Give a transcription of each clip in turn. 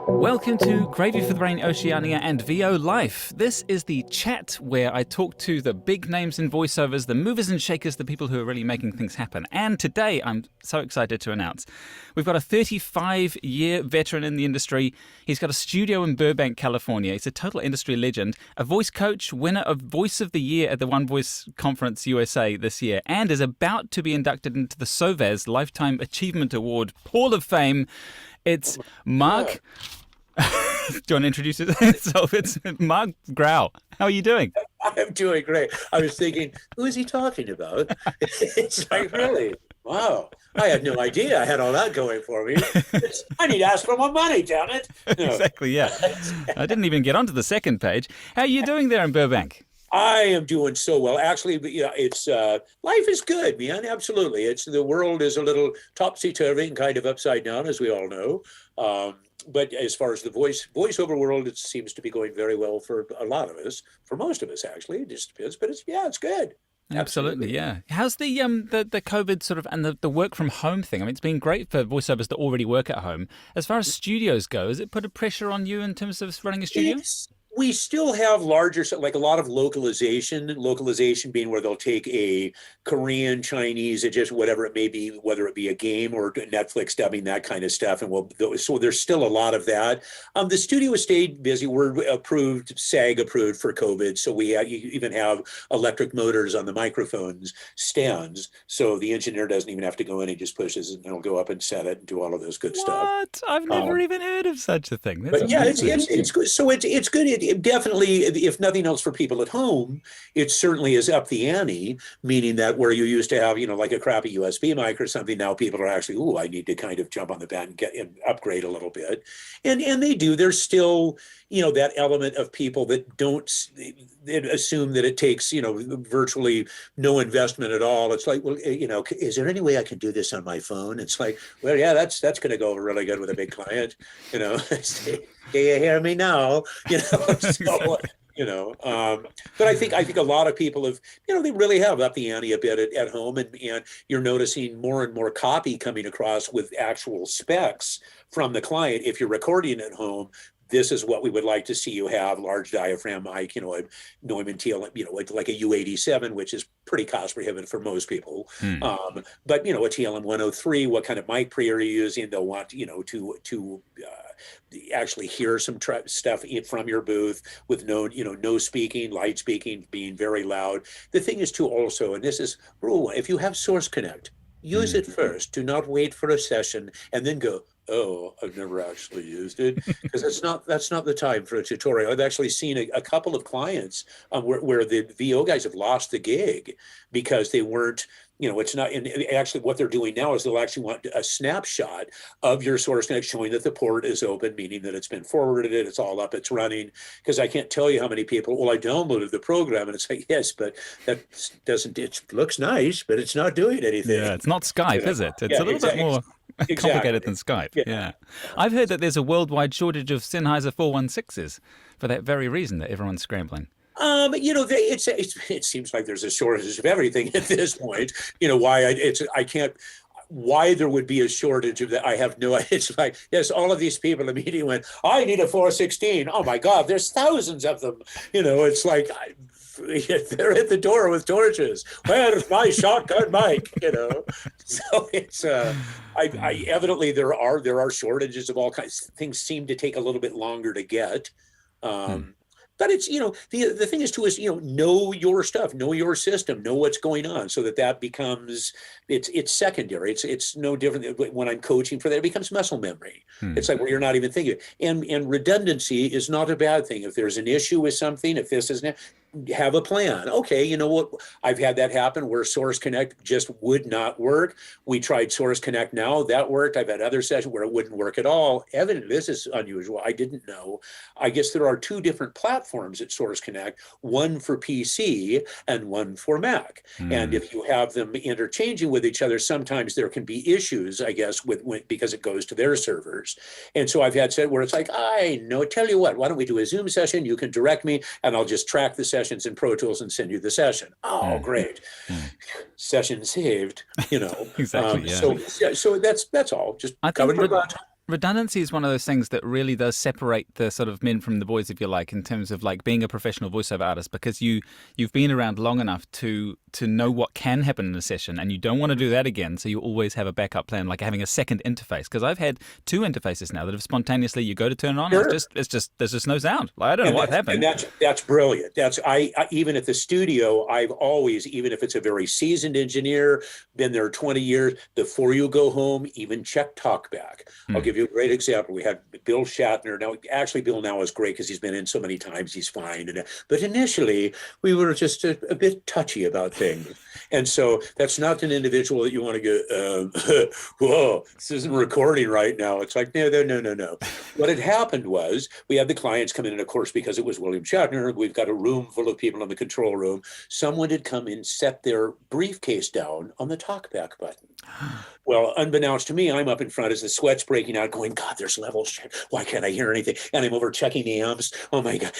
Welcome to Gravy for the Brain, Oceania and VO Life. This is the chat where I talk to the big names in voiceovers, the movers and shakers, the people who are really making things happen. And today I'm so excited to announce we've got a 35-year veteran in the industry. He's got a studio in Burbank, California. He's a total industry legend, a voice coach, winner of Voice of the Year at the One Voice Conference USA this year, and is about to be inducted into the SOVAS Lifetime Achievement Award Hall of Fame. It's Marc. Do you want to introduce yourself? It's Marc Graue. How are you doing? I'm doing great. I was thinking, who is he talking about? It's like, really? Wow. I had no idea I had all that going for me. I need to ask for more money, damn it. No. Exactly, yeah. I didn't even get onto the second page. How are you doing there in Burbank? I am doing so well. Actually, it's life is good, man. Absolutely. The world is a little topsy-turvy and kind of upside down, as we all know. But as far as the voiceover world, it seems to be going very well for a lot of us, for most of us, actually. It just depends, but it's good. Absolutely, yeah. How's the COVID sort of and the work from home thing? I mean, it's been great for voiceovers that already work at home. As far as studios go, has it put a pressure on you in terms of running a studio? We still have larger, like a lot of localization being where they'll take a Korean, Chinese, or just whatever it may be, whether it be a game or Netflix dubbing, that kind of stuff. And so there's still a lot of that. The studio has stayed busy. We're approved, SAG approved for COVID. So you even have electric motors on the microphones stands. So the engineer doesn't even have to go in. He just pushes and he'll go up and set it and do all of those good stuff. What? I've never even heard of such a thing. But yeah, it's good. So it's good. It definitely, if nothing else for people at home, it certainly is up the ante, meaning that where you used to have, like a crappy USB mic or something, now people are actually, I need to kind of jump on the bat and upgrade a little bit. And they do. There's still, that element of people that that assume that it takes, virtually no investment at all. It's like, well, is there any way I can do this on my phone? It's like, well, yeah, that's going to go over really good with a big client, Do you hear me now? So, but I think a lot of people have, they really have upped the ante a bit at home, and you're noticing more and more copy coming across with actual specs from the client. If you're recording at home, this is what we would like to see you have: large diaphragm mic, a Neumann TL, like a U87, which is pretty cost prohibitive for most people. But a TLM 103, what kind of mic pre are you using? They'll want, to actually hear some stuff from your booth with no speaking, light speaking, being very loud. The thing is too also, and this is rule one, if you have Source Connect, use it first. Do not wait for a session and then go, oh, I've never actually used it, because that's not the time for a tutorial. I've actually seen a couple of clients where the VO guys have lost the gig because they weren't, it's not, and actually what they're doing now is they'll actually want a snapshot of your Source Connect showing that the port is open, meaning that it's been forwarded, it's all up, it's running. Because I can't tell you how many people, I downloaded the program, and it's like, yes, but that doesn't, it looks nice, but it's not doing anything. Yeah, it's not Skype, is it? It's a little bit more complicated than Skype. Yeah. I've heard that there's a worldwide shortage of Sennheiser 416s for that very reason, that everyone's scrambling. It seems like there's a shortage of everything at this point. Why there would be a shortage of that, I have no idea. It's like, yes, all of these people immediately went, I need a 416. Oh my God, there's thousands of them. It's like, they're at the door with torches. Where's my shotgun mic? So it's evidently there are shortages of all kinds. Things seem to take a little bit longer to get. But it's, the thing is too is, know your stuff, know your system, know what's going on, so that becomes, it's secondary. It's no different than when I'm coaching for that. It becomes muscle memory. It's like where you're not even thinking. And redundancy is not a bad thing. If there's an issue with something, if this isn't, have a plan. Okay, you know what? I've had that happen where Source Connect just would not work. We tried Source Connect Now, that worked. I've had other sessions where it wouldn't work at all. Evidently, this is unusual. I didn't know. I guess there are two different platforms at Source Connect, one for PC and one for Mac. And if you have them interchanging with each other, sometimes there can be issues, I guess, because it goes to their servers. And so I've had said where it's like, I know, tell you what, why don't we do a Zoom session? You can direct me and I'll just track the session sessions in Pro Tools and send you the session. Oh, great. Session saved, Exactly. So that's all. Just I cover think your butt. redundancy is one of those things that really does separate the sort of men from the boys, if you like, in terms of like being a professional voiceover artist, because you've been around long enough to know what can happen in a session, and you don't want to do that again. So you always have a backup plan, like having a second interface. Because I've had two interfaces now that have spontaneously, you go to turn it on, Sure. it's just there's just no sound. Like, I don't know what happened. And that's brilliant. I even at the studio, I've always, even if it's a very seasoned engineer, been there 20 years, before you go home, even check talkback. I'll give you a great example. We had Bill Shatner. Now, actually, Bill now is great because he's been in so many times. He's fine. But initially, we were just a bit touchy about things. And so that's not an individual that you want to go, whoa, this isn't recording right now. It's like, no. What had happened was we had the clients come in, and of course, because it was William Shatner, we've got a room full of people in the control room. Someone had come in, set their briefcase down on the talkback button. Well, unbeknownst to me, I'm up in front as the sweat's breaking out going, God, there's levels. Why can't I hear anything? And I'm over checking the amps. Oh my God,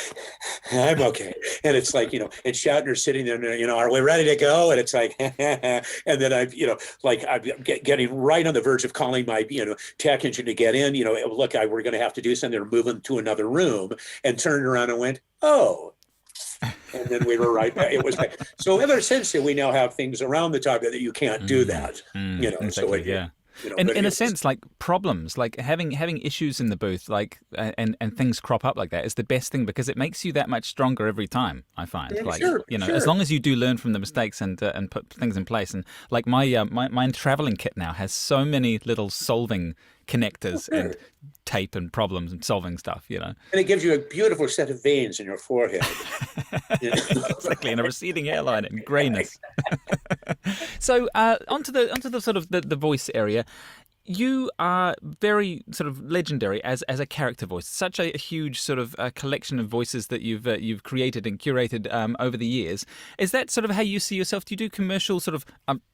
I'm okay. And it's like, and Shatner's sitting there, are we ready to go? And it's like, and then I'm getting right on the verge of calling my, tech engine to get in, look, we're going to have to do something. They're moving to another room, and turned around and went, oh. And then we were right back. It was like, so ever since then, we now have things around the top that you can't do that, Exactly, so yeah. In a sense, like problems, like having issues in the booth, like and things crop up like that is the best thing, because it makes you that much stronger every time. I find, sure. As long as you do learn from the mistakes and put things in place. And like my traveling kit now has so many little solving connectors and tape and problems and solving stuff, And it gives you a beautiful set of veins in your forehead. Exactly, and a receding hairline and greyness. So onto the sort of the voice area. You are very sort of legendary as a character voice. Such a huge sort of collection of voices that you've created and curated over the years. Is that sort of how you see yourself? Do you do commercial sort of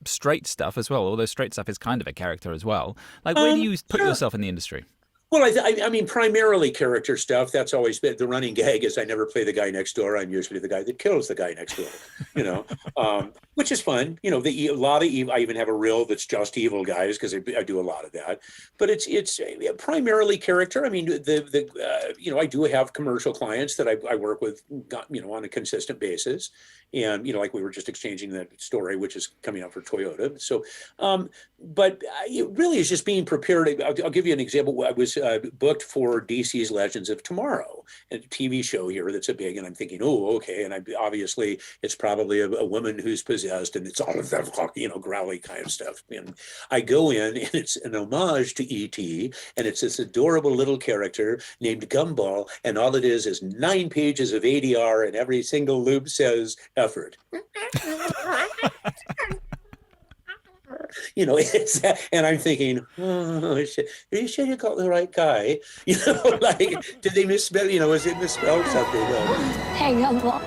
straight stuff as well? Although straight stuff is kind of a character as well. Like, where do you put yourself in the industry? Well, I mean, primarily character stuff. That's always been the running gag. Is I never play the guy next door. I'm usually the guy that kills the guy next door. Which is fun. A lot of evil. I even have a reel that's just evil guys because I do a lot of that. But it's primarily character. I mean, I do have commercial clients that I work with, on a consistent basis. And, like we were just exchanging that story, which is coming out for Toyota. So, but it really is just being prepared. I'll give you an example. I was booked for DC's Legends of Tomorrow, a TV show here that's a big, and I'm thinking, oh, okay. And obviously it's probably a woman who's possessed, and it's all of that, growly kind of stuff. And I go in, and it's an homage to E.T., and it's this adorable little character named Gumball, and all it is 9 pages of ADR, and every single loop says effort. It's that, and I'm thinking, oh, shit, are you sure you got the right guy? Did they misspell? Was it misspelled something? Hey, Gumball.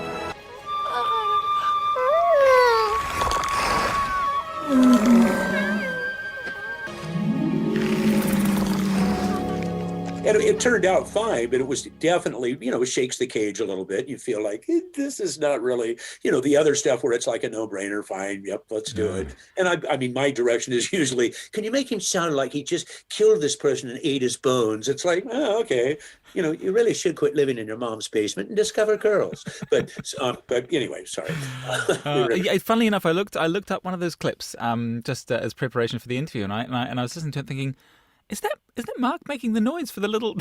And it turned out fine, but it was definitely, it shakes the cage a little bit. You feel like this is not really, the other stuff where it's like a no-brainer. Fine, yep, let's do it. And I mean, my direction is usually, can you make him sound like he just killed this person and ate his bones? It's like, oh, okay. You really should quit living in your mom's basement and discover girls. But anyway, sorry. Funnily enough, I looked up one of those clips just as preparation for the interview, and I was listening to it thinking, Is that Marc making the noise for the little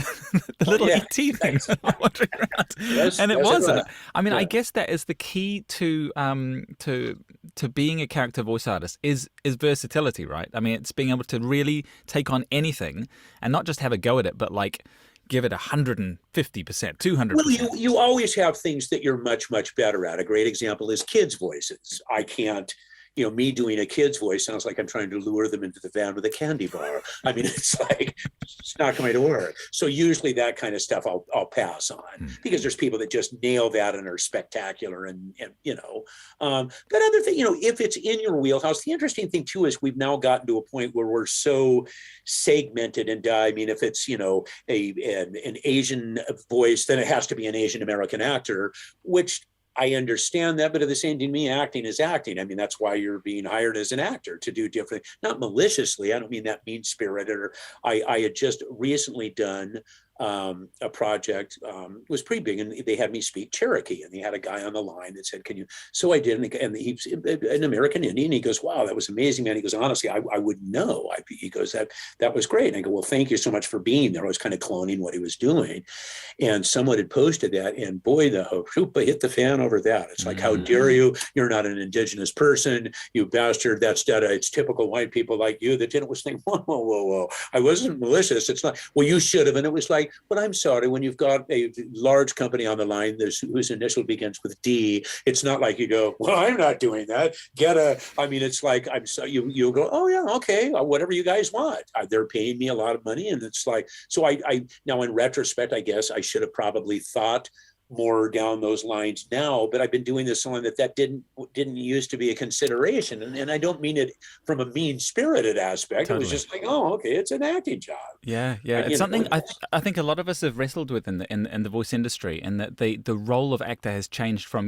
ET thing? I'm wandering around. Yes, and it wasn't. Right. I mean, I guess that is the key to being a character voice artist is versatility, right? I mean, it's being able to really take on anything and not just have a go at it, but like give it 150%, 200%. Well, you always have things that you're much, much better at. A great example is kids' voices. I can't. Me doing a kid's voice sounds like I'm trying to lure them into the van with a candy bar. I mean, it's like, it's not going to work. So usually that kind of stuff I'll pass on because there's people that just nail that and are spectacular and but other thing, if it's in your wheelhouse, the interesting thing too is we've now gotten to a point where we're so segmented and I mean, if it's, an Asian voice, then it has to be an Asian American actor, which I understand that, but at the same time, to me, acting is acting. I mean, that's why you're being hired as an actor, to do different, not maliciously. I don't mean that mean spirited. Or I had just recently done a project, it was pretty big, and they had me speak Cherokee, and they had a guy on the line that said, can you, so I did, and he's an American Indian. He goes, wow, that was amazing, man. He goes, honestly, I wouldn't know. He goes, that was great. And I go, well, thank you so much for being there. I was kind of cloning what he was doing, and someone had posted that, and boy, the hoop hit the fan over that. It's like, how dare you? You're not an indigenous person, you bastard. That's it's typical white people like you that didn't. Was thinking, whoa. I wasn't malicious. It's not, well, you should have. And it was like, but I'm sorry, when you've got a large company on the line, whose initial begins with D, it's not like you go, well, I'm not doing that. I mean, it's like, you'll go, oh yeah, okay, whatever you guys want. They're paying me a lot of money. And it's like, so I now in retrospect, I guess I should have probably thought more down those lines now, but I've been doing this so long that didn't used to be a consideration. And I don't mean it from a mean-spirited aspect. Totally. It was just like, oh, okay, it's an acting job. Yeah. It's something I think a lot of us have wrestled with in the voice industry, and that the role of actor has changed from,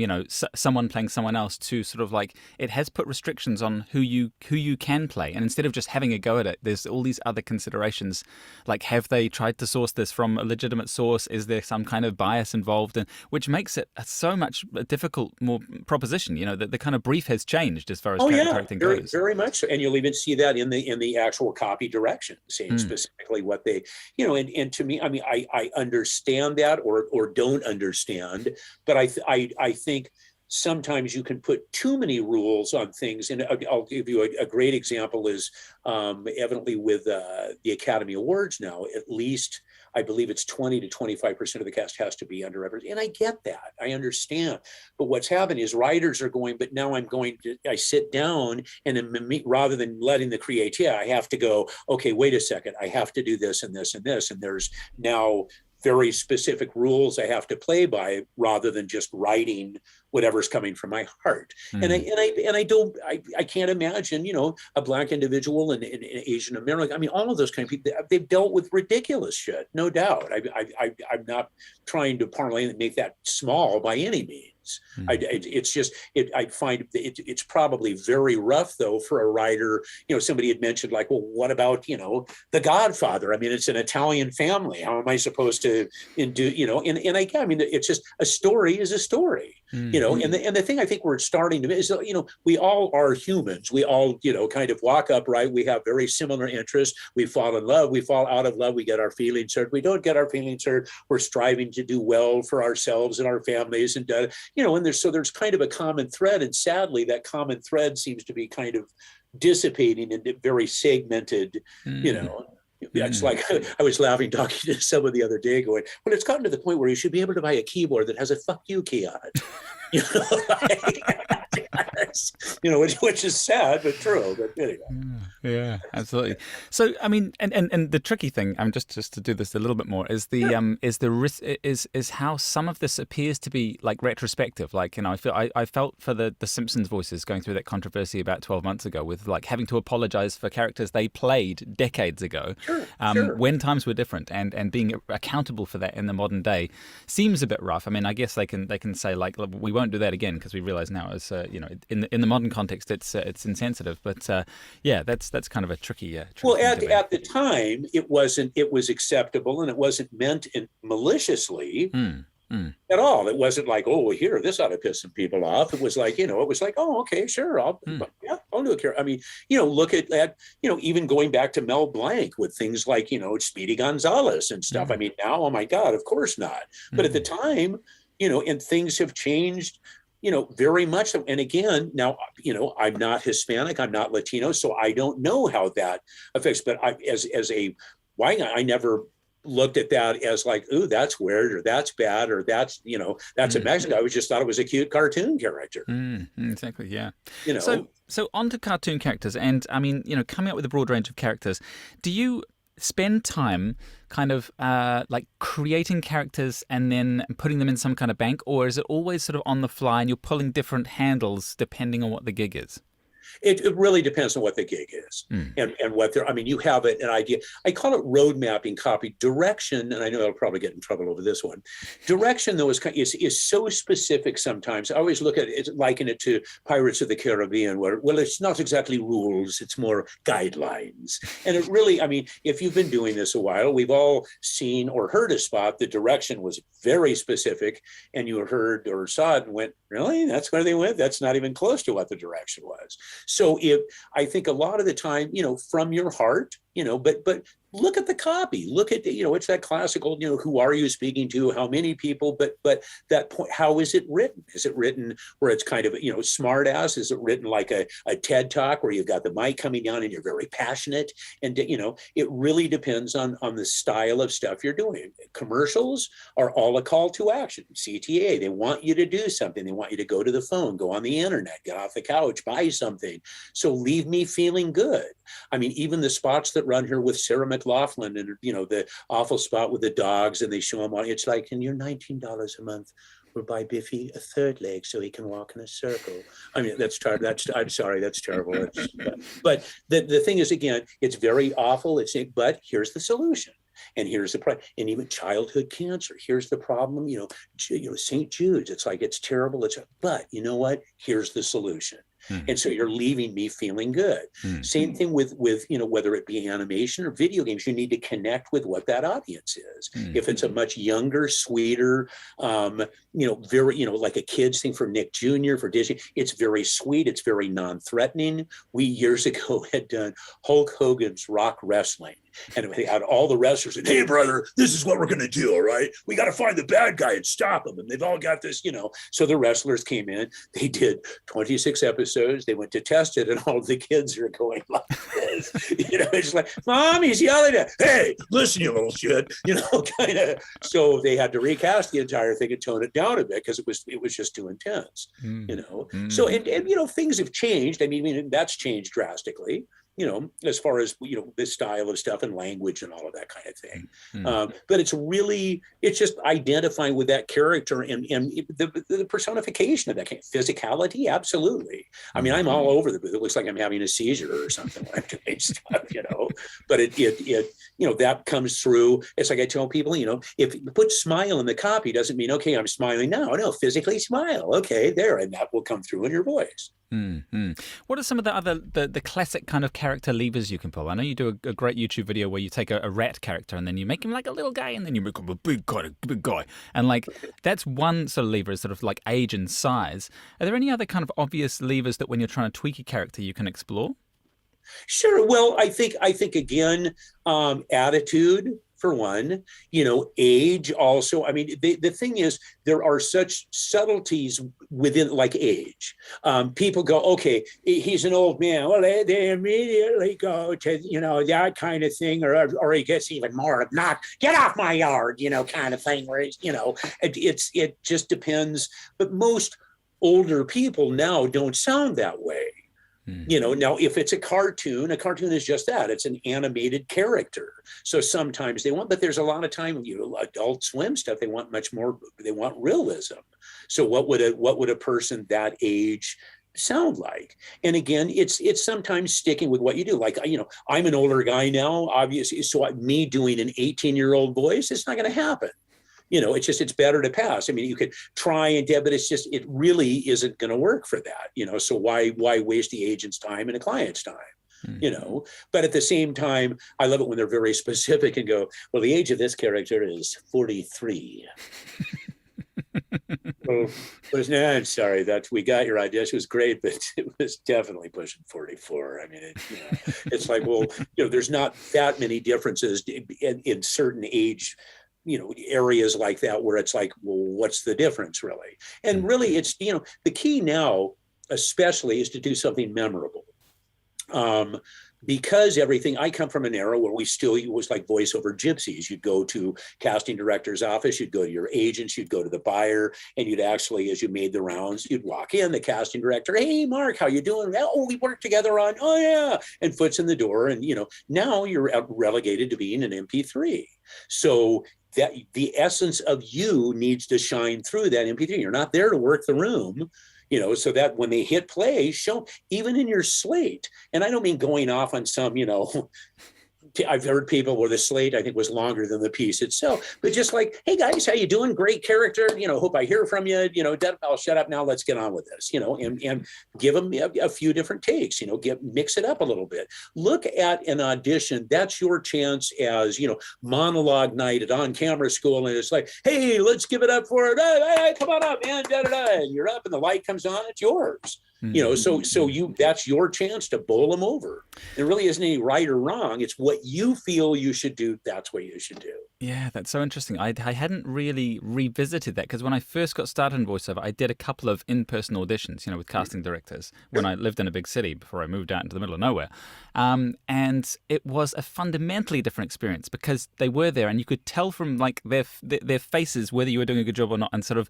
someone playing someone else to sort of like, it has put restrictions on who you can play. And instead of just having a go at it, there's all these other considerations, like, have they tried to source this from a legitimate source? Is there some kind of bias involved? And which makes it so much a difficult, more proposition. The kind of brief has changed as far as character goes. Very much so. And you'll even see that in the actual copy direction, saying specifically what they, and to me, I mean, I understand that or don't understand, but I think sometimes you can put too many rules on things. And I'll give you a great example is evidently with the Academy Awards now, at least I believe it's 20 to 25% of the cast has to be underrepresented. And I get that. I understand. But what's happening is writers are going, but now I sit down and rather than letting the creativity, I have to go, okay, wait a second. I have to do this and this and this. And there's now very specific rules I have to play by rather than just writing whatever's coming from my heart. And I can't imagine, a Black individual and Asian American. I mean, all of those kind of people, they've dealt with ridiculous shit, no doubt. I'm not trying to parlay and make that small by any means. I find it's probably very rough though for a writer. Somebody had mentioned like, well, what about The Godfather? I mean, it's an Italian family. How am I supposed to do? I mean, it's just a story is a story. And the thing I think we're starting to is we all are humans. We all kind of walk upright. We have very similar interests. We fall in love. We fall out of love. We get our feelings hurt. We don't get our feelings hurt. We're striving to do well for ourselves and our families and. And there's kind of a common thread, and sadly, that common thread seems to be kind of dissipating into very segmented, It's like I was laughing talking to someone the other day, going, "Well, it's gotten to the point where you should be able to buy a keyboard that has a "fuck you" key on it." Which is sad but true. But anyway. Yeah, absolutely. So, I mean, and the tricky thing, just to do this a little bit more, is the risk is how some of this appears to be like retrospective. Like, I felt for the Simpsons voices going through that controversy about 12 months ago with like having to apologize for characters they played decades ago, when times were different, and being accountable for that in the modern day seems a bit rough. I mean, I guess they can say like, we won't do that again because we realize now as in the modern context it's insensitive. But that's kind of a tricky well, at the time it was acceptable, and it wasn't meant maliciously at all. It wasn't like, oh, well, here, this ought to piss some people off. It was like, oh, okay, sure, I'll do it. I mean, look at that, even going back to Mel Blanc with things like, Speedy Gonzalez and stuff. I mean, now, oh my God, of course not. But at the time, and things have changed, very much so. And again, now, I'm not Hispanic, I'm not Latino, so I don't know how that affects, but as a white guy, I never looked at that as like, ooh, that's weird, or that's bad, or that's, that's a Mexican. I just thought it was a cute cartoon character. Exactly, yeah. So on to cartoon characters, and I mean, coming up with a broad range of characters, do you spend time kind of like creating characters and then putting them in some kind of bank, or is it always sort of on the fly and you're pulling different handles depending on what the gig is? It really depends on what the gig is and what they're, I mean, you have an idea. I call it road mapping copy. Direction, and I know I'll probably get in trouble over this one. Direction, though, is so specific sometimes. I always look at it, liken it to Pirates of the Caribbean, where, well, it's not exactly rules, it's more guidelines. And it really, I mean, if you've been doing this a while, we've all seen or heard a spot. The direction was very specific, and you heard or saw it and went, really? That's where they went? That's not even close to what the direction was. So I think a lot of the time, from your heart, but look at the copy, look at, it's that classical, who are you speaking to, how many people, but that point, how is it written? Is it written where it's kind of, smart ass? Is it written like a TED talk where you've got the mic coming down and you're very passionate? And, it really depends on the style of stuff you're doing. Commercials are all a call to action. CTA, they want you to do something. They want you to go to the phone, go on the internet, get off the couch, buy something. So leave me feeling good. I mean, even the spots that run here with Sarah McLachlan and, the awful spot with the dogs, and they show them on, it's like, and you're $19 a month. We'll buy Biffy a third leg so he can walk in a circle. I mean, I'm sorry, that's terrible. But the thing is, again, it's very awful. But here's the solution. And here's the problem. And even childhood cancer, here's the problem. St. Jude's, it's like, it's terrible. But you know what? Here's the solution. And so you're leaving me feeling good. Same thing with whether it be animation or video games, you need to connect with what that audience is. If it's a much younger, sweeter, very, like a kid's thing for Nick Jr., for Disney, it's very sweet. It's very non-threatening. We years ago had done Hulk Hogan's Rock Wrestling. And they had all the wrestlers and, hey, brother, this is what we're going to do, all right? We got to find the bad guy and stop him. And they've all got this, So the wrestlers came in. They did 26 episodes. They went to test it, and all the kids are going like this. It's like, Mom, he's yelling at, hey, listen, you little shit, kind of. So they had to recast the entire thing and tone it down a bit because it was just too intense, So, and things have changed. I mean, that's changed drastically. As far as, this style of stuff and language and all of that kind of thing. But it's just identifying with that character and the personification of that kind of physicality. Absolutely. I mean, I'm all over the booth. It looks like I'm having a seizure or something when I'm doing stuff, but it that comes through. It's like I tell people, if you put smile in the copy, doesn't mean, okay, I'm smiling now. No, physically smile. Okay, there. And that will come through in your voice. What are some of the other the classic kind of character levers you can pull? I know you do a great YouTube video where you take a rat character and then you make him like a little guy and then you make him a big guy. And like that's one sort of lever is sort of like age and size. Are there any other kind of obvious levers that when you're trying to tweak a character you can explore? Sure. Well, I think again, attitude. For one, age also. I mean, the thing is, there are such subtleties within, like age. People go, okay, he's an old man. Well, they immediately go to, that kind of thing, or he gets even more not get off my yard, kind of thing. Where it just depends. But most older people now don't sound that way. Now if it's a cartoon is just that. It's an animated character. So sometimes they want, but there's a lot of time, Adult Swim stuff, they want much more, they want realism. So what would a person that age sound like? And again, it's sometimes sticking with what you do. Like, I'm an older guy now, obviously. So me doing an 18-year-old voice, it's not going to happen. It's better to pass. I mean, you could try and but it really isn't going to work for that, so why waste the agent's time and a client's time, but at the same time, I love it when they're very specific and go, well, the age of this character is 43. I'm sorry that we got your idea. It was great, but it was definitely pushing 44. I mean, it's like, well, there's not that many differences in certain age areas like that where it's like, well, what's the difference really? And really it's, the key now, especially, is to do something memorable. Because I come from an era where it was like voiceover gypsies. You'd go to casting director's office, you'd go to your agents, you'd go to the buyer, and you'd actually, as you made the rounds, you'd walk in, the casting director, hey, Marc, how you doing? Oh, we worked together on, oh yeah, and foot's in the door. And, now you're relegated to being an MP3. So that the essence of you needs to shine through that MP3. You're not there to work the room. so that when they hit play, show even in your slate. And I don't mean going off on some, I've heard people where the slate, I think, was longer than the piece itself, but just like, hey guys, how you doing? Great character. Hope I hear from you. I'll shut up now. Let's get on with this, and give them a few different takes, mix it up a little bit. Look at an audition. That's your chance as, monologue night at on camera school. And it's like, hey, let's give it up for it. Hey, come on up, man. And you're up and the light comes on. It's yours. That's your chance to bowl them over. There really isn't any right or wrong. It's what you feel you should do. That's what you should do. Yeah, that's so interesting. I hadn't really revisited that because when I first got started in voiceover, I did a couple of in-person auditions, with casting directors when I lived in a big city before I moved out into the middle of nowhere. And it was a fundamentally different experience because they were there and you could tell from like their faces whether you were doing a good job or not and sort of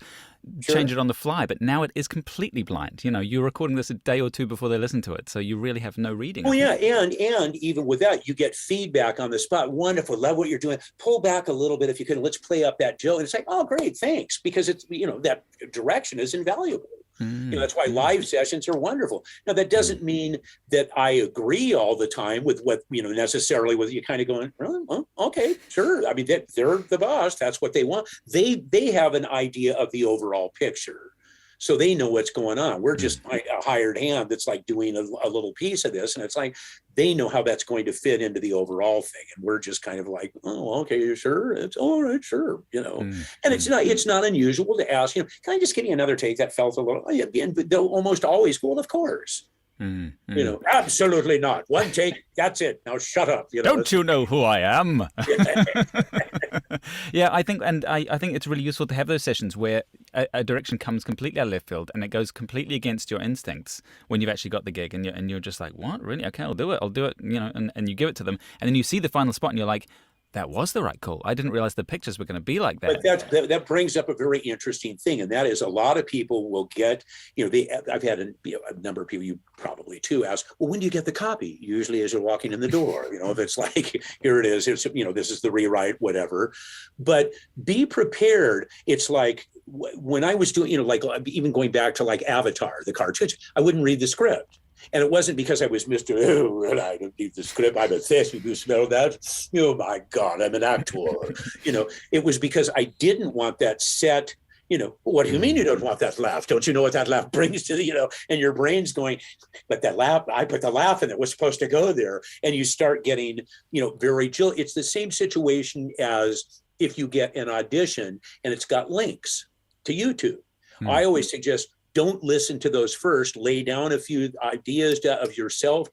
change it on the fly. But now it is completely blind. You're recording this a day or two before they listen to it. So you really have no reading. Oh, yeah. And even with that, you get feedback on the spot. Wonderful. Love what you're doing. Pull back a little bit if you could. Let's play up that joke. And it's like, oh, great. Thanks. Because it's, that direction is invaluable. That's why live sessions are wonderful. Now, that doesn't mean that I agree all the time with what, necessarily with you kind of going, oh, okay, sure. I mean, they're the boss. That's what they want. They have an idea of the overall picture. So they know what's going on. We're just a hired hand that's like doing a little piece of this. And it's like, they know how that's going to fit into the overall thing. And we're just kind of like, oh, okay, sure. It's all right, sure. And it's not unusual to ask, can I just give you another take that felt a little, and they'll almost always go, well, of course. Absolutely not. One take, that's it. Now shut up. Don't you know who I am? Yeah, I think it's really useful to have those sessions where a direction comes completely out of left field and it goes completely against your instincts when you've actually got the gig and you're just like, what, really? Okay, I'll do it, and you give it to them and then you see the final spot and you're like, that was the right call. I didn't realize the pictures were going to be like that. But that brings up a very interesting thing, and that is a lot of people will get, I've had a number of people, you probably too, ask, well, when do you get the copy? Usually as you're walking in the door, if it's like, here it is, it's, this is the rewrite, whatever. But be prepared. It's like when I was doing, like even going back to like Avatar, the cartoons, I wouldn't read the script. And it wasn't because I was Mr. Oh, and I don't need the script. I'm a fish. You smell that? Oh, my God, I'm an actor. It was because I didn't want that set. What do you mean you don't want that laugh? Don't you know what that laugh brings to the, and your brain's going, but that laugh, I put the laugh in that was supposed to go there. And you start getting, very chill. It's the same situation as if you get an audition and it's got links to YouTube. I always suggest, don't listen to those first. Lay down a few ideas of yourself,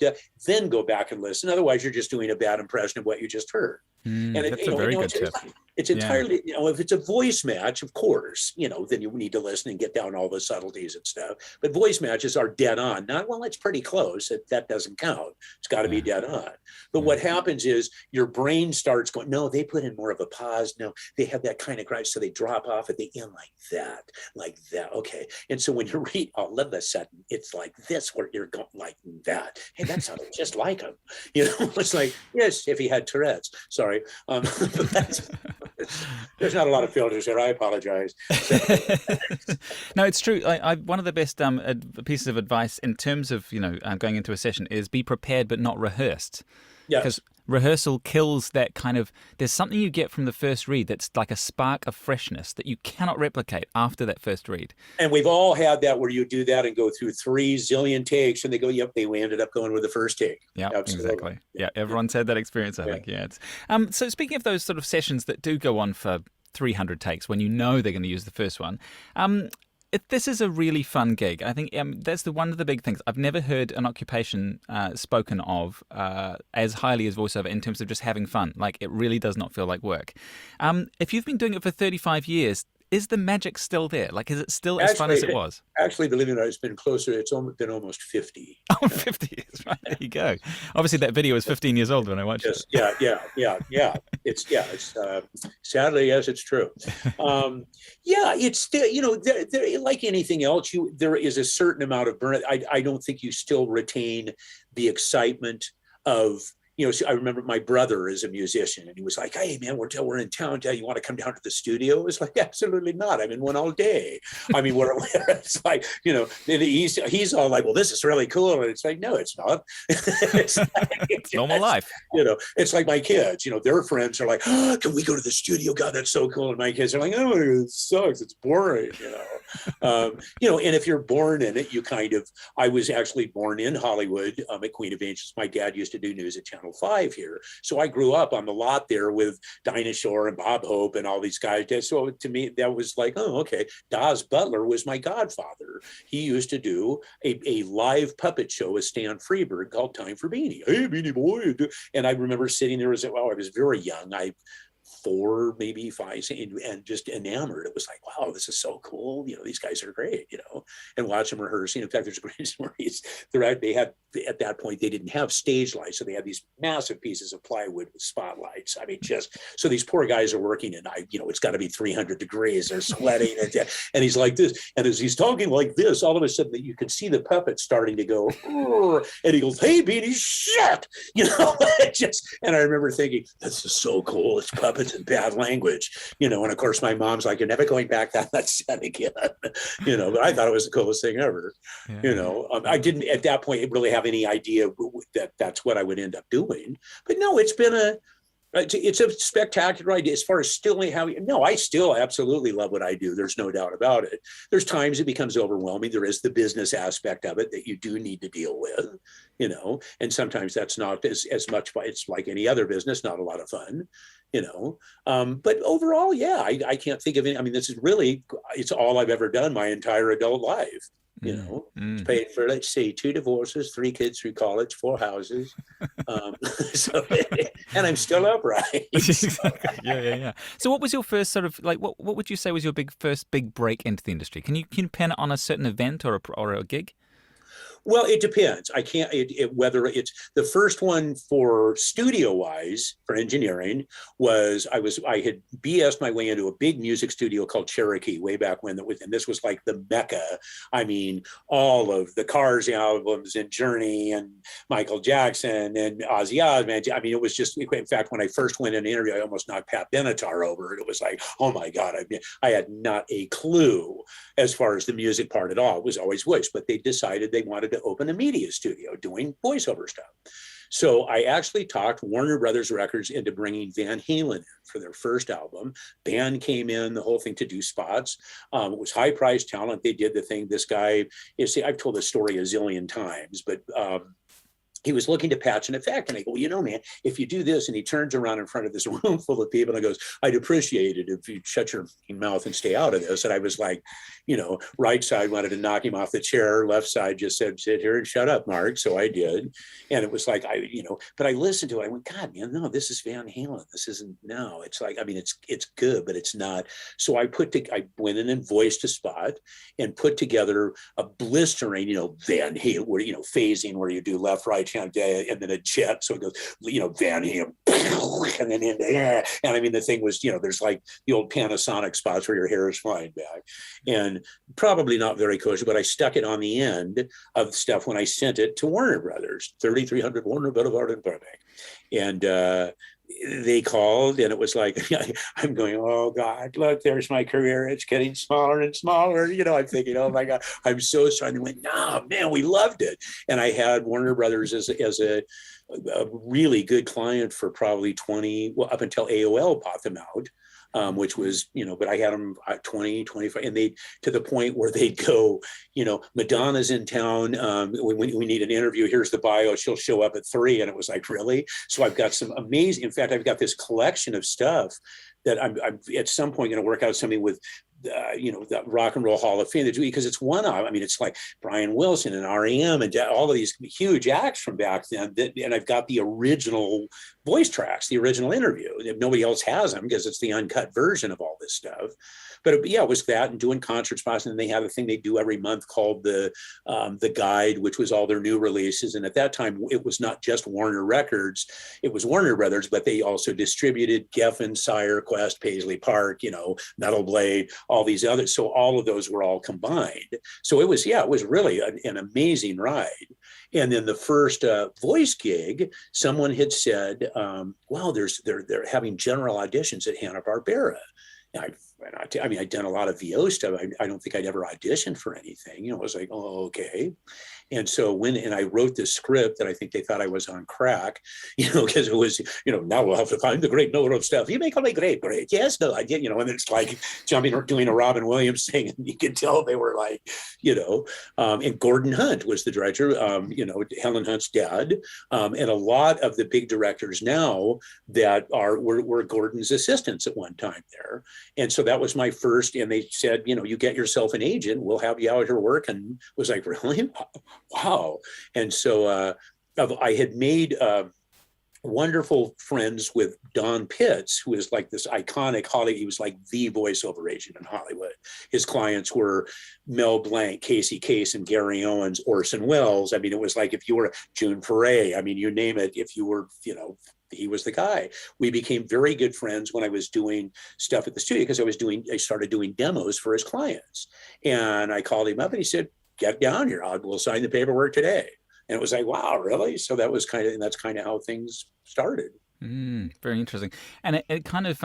then go back and listen. Otherwise, you're just doing a bad impression of what you just heard. And that's a very good tip. It's entirely, if it's a voice match, of course, then you need to listen and get down all the subtleties and stuff. But voice matches are dead on. Not, well, it's pretty close. That doesn't count. It's got to be dead on. But what happens is your brain starts going, no, they put in more of a pause. No, they have that kind of crash. So they drop off at the end like that. Okay. And so when you read, all of a sudden, it's like this, where you're going like that. Hey, that sounded just like him. It's like, yes, if he had Tourette's. Sorry. There's not a lot of filters here. I apologize. No, it's true. One of the best pieces of advice in terms of going into a session is be prepared but not rehearsed. Because rehearsal kills that kind of. There's something you get from the first read that's like a spark of freshness that you cannot replicate after that first read. And we've all had that where you do that and go through 3 zillion takes and they go, yep, they ended up going with the first take. Yeah, exactly. Yeah, everyone's had that experience, I think. Yeah. So speaking of those sort of sessions that do go on for 300 takes when they're going to use the first one, this is a really fun gig. I think that's one of the big things. I've never heard an occupation spoken of as highly as voiceover in terms of just having fun. Like, it really does not feel like work. If you've been doing it for 35 years, is the magic still there? Like, is it still as fun as it was? Actually, believe it or not, it's been closer. It's been almost 50. Oh, 50 years, right. There you go. Obviously, that video was 15 years old when I watched it. Yeah. It's sadly, yes, it's true. It's still, there, like anything else, there is a certain amount of burnout. I don't think you still retain the excitement of So I remember my brother is a musician, and he was like, "Hey, man, we're in town. You want to come down to the studio?" It was like, "Absolutely not. I'm in one all day." I mean, it's like, and he's all like, "Well, this is really cool," and it's like, "No, it's not." It's like, normal life. It's like my kids. Their friends are like, "Oh, can we go to the studio? God, that's so cool." And my kids are like, "Oh, it sucks. It's boring." And if you're born in it, I was actually born in Hollywood at Queen of Angels. My dad used to do news at Channel 5 here. So I grew up on the lot there with Dinah Shore and Bob Hope and all these guys. So to me, that was like, oh, okay. Daz Butler was my godfather. He used to do a live puppet show with Stan Freberg called Time for Beanie. Hey, Beanie Boy. And I remember sitting there I was very young. 4, maybe 5, and just enamored. It was like, wow, this is so cool. These guys are great, and watch them rehearsing. In fact, there's great stories. They had, at that point, they didn't have stage lights. So they had these massive pieces of plywood with spotlights. I mean, so these poor guys are working and it's got to be 300 degrees. They're sweating. And he's like this. And as he's talking like this, all of a sudden you can see the puppet starting to go, and he goes, "Hey, Beanie, shit." And I remember thinking, this is so cool. It's puppets and bad language, and of course my mom's like, "You're never going back on that set again." But I thought it was the coolest thing ever. I didn't at that point really have any idea that that's what I would end up doing, but no, it's a spectacular idea. As far as I still absolutely love what I do. There's no doubt about it. There's times it becomes overwhelming. There is the business aspect of it that you do need to deal with, and sometimes that's not as much. It's like any other business, not a lot of fun, but overall, yeah, I can't think of any. I mean, it's all I've ever done my entire adult life. It's paid for, let's see, 2 divorces, 3 kids through college, 4 houses. And I'm still upright. Yeah. So what was your first sort of, like, what would you say was your first big break into the industry? Can you pin it on a certain event or a gig? Well, it depends. I can't, whether it's the first one for studio wise for engineering was I had BS'd my way into a big music studio called Cherokee way back when, and this was like the Mecca. I mean, all of the Cars albums and Journey and Michael Jackson and Ozzy Osbourne. I mean, it was just, in fact, when I first went in an interview, I almost knocked Pat Benatar over. It was like, oh my God, I had not a clue as far as the music part at all. It was always voice, but they decided they wanted to open a media studio doing voiceover stuff. So I actually talked Warner Brothers Records into bringing Van Halen in for their first album. Band came in, the whole thing, to do spots. It was high-priced talent. They did the thing. This guy, I've told this story a zillion times, but he was looking to patch an effect. And I go, well, man, if you do this, and he turns around in front of this room full of people and goes, "I'd appreciate it if you shut your mouth and stay out of this." And I was like, right side wanted to knock him off the chair. Left side just said, "Sit here and shut up, Mark." So I did. And it was like, but I listened to it. I went, God, man, no, this is Van Halen. This isn't, no, it's like, I mean, it's good, but it's not. So I went in and voiced a spot and put together a blistering, Van Halen, where, phasing, where you do left, right, and then a jet. So it goes, Van Halen, and then into air. And I mean, the thing was, there's like the old Panasonic spots where your hair is flying back, and probably not very kosher, but I stuck it on the end of stuff when I sent it to Warner Brothers, 3300 Warner Boulevard in Burbank. And they called, and it was like, I'm going, oh God, look, there's my career. It's getting smaller and smaller. I'm thinking, oh my God, I'm so sorry. And they went, no, man, we loved it. And I had Warner Brothers as a really good client for probably 20, well, up until AOL bought them out. Which was, but I had them at 20, 25, and they, to the point where they'd go, Madonna's in town. We need an interview. Here's the bio. She'll show up at 3. And it was like, really? So I've got some amazing, in fact, I've got this collection of stuff that I'm at some point going to work out something with, the Rock and Roll Hall of Fame, because it's I mean, it's like Brian Wilson and REM and all of these huge acts from back then. And I've got the original voice tracks, the original interview. Nobody else has them because it's the uncut version of all this stuff. But it was that, and doing concert spots. And then they have a thing they do every month called the Guide, which was all their new releases. And at that time, it was not just Warner Records. It was Warner Brothers, but they also distributed Geffen, Sire, Quest, Paisley Park, Metal Blade, all these others. So all of those were all combined. So it was really an amazing ride. And then the first voice gig, someone had said, well, they're having general auditions at Hanna-Barbera. I mean, I'd done a lot of VO stuff. I don't think I'd ever auditioned for anything. It was like, oh, okay. And so I wrote this script that I think they thought I was on crack, because it was, now we'll have to find the great note of stuff. You may call me great. Yes, no, I did, and it's like jumping or doing a Robin Williams thing. And you could tell they were like, and Gordon Hunt was the director, Helen Hunt's dad. And a lot of the big directors now that were Gordon's assistants at one time there. And so that was my first, and they said, you get yourself an agent, we'll have you out here work. And was like, really? Wow. And so I had made wonderful friends with Don Pitts, who is like this iconic Hollywood. He was like the voiceover agent in Hollywood. His clients were Mel Blanc, Casey Kasem, Gary Owens, Orson Welles. I mean, it was like if you were June Foray, I mean, you name it, if you were, he was the guy. We became very good friends when I was doing stuff at the studio because I started doing demos for his clients. And I called him up and he said, get down here. We'll sign the paperwork today. And it was like, wow, really? So that's kind of how things started. Very interesting. And it kind of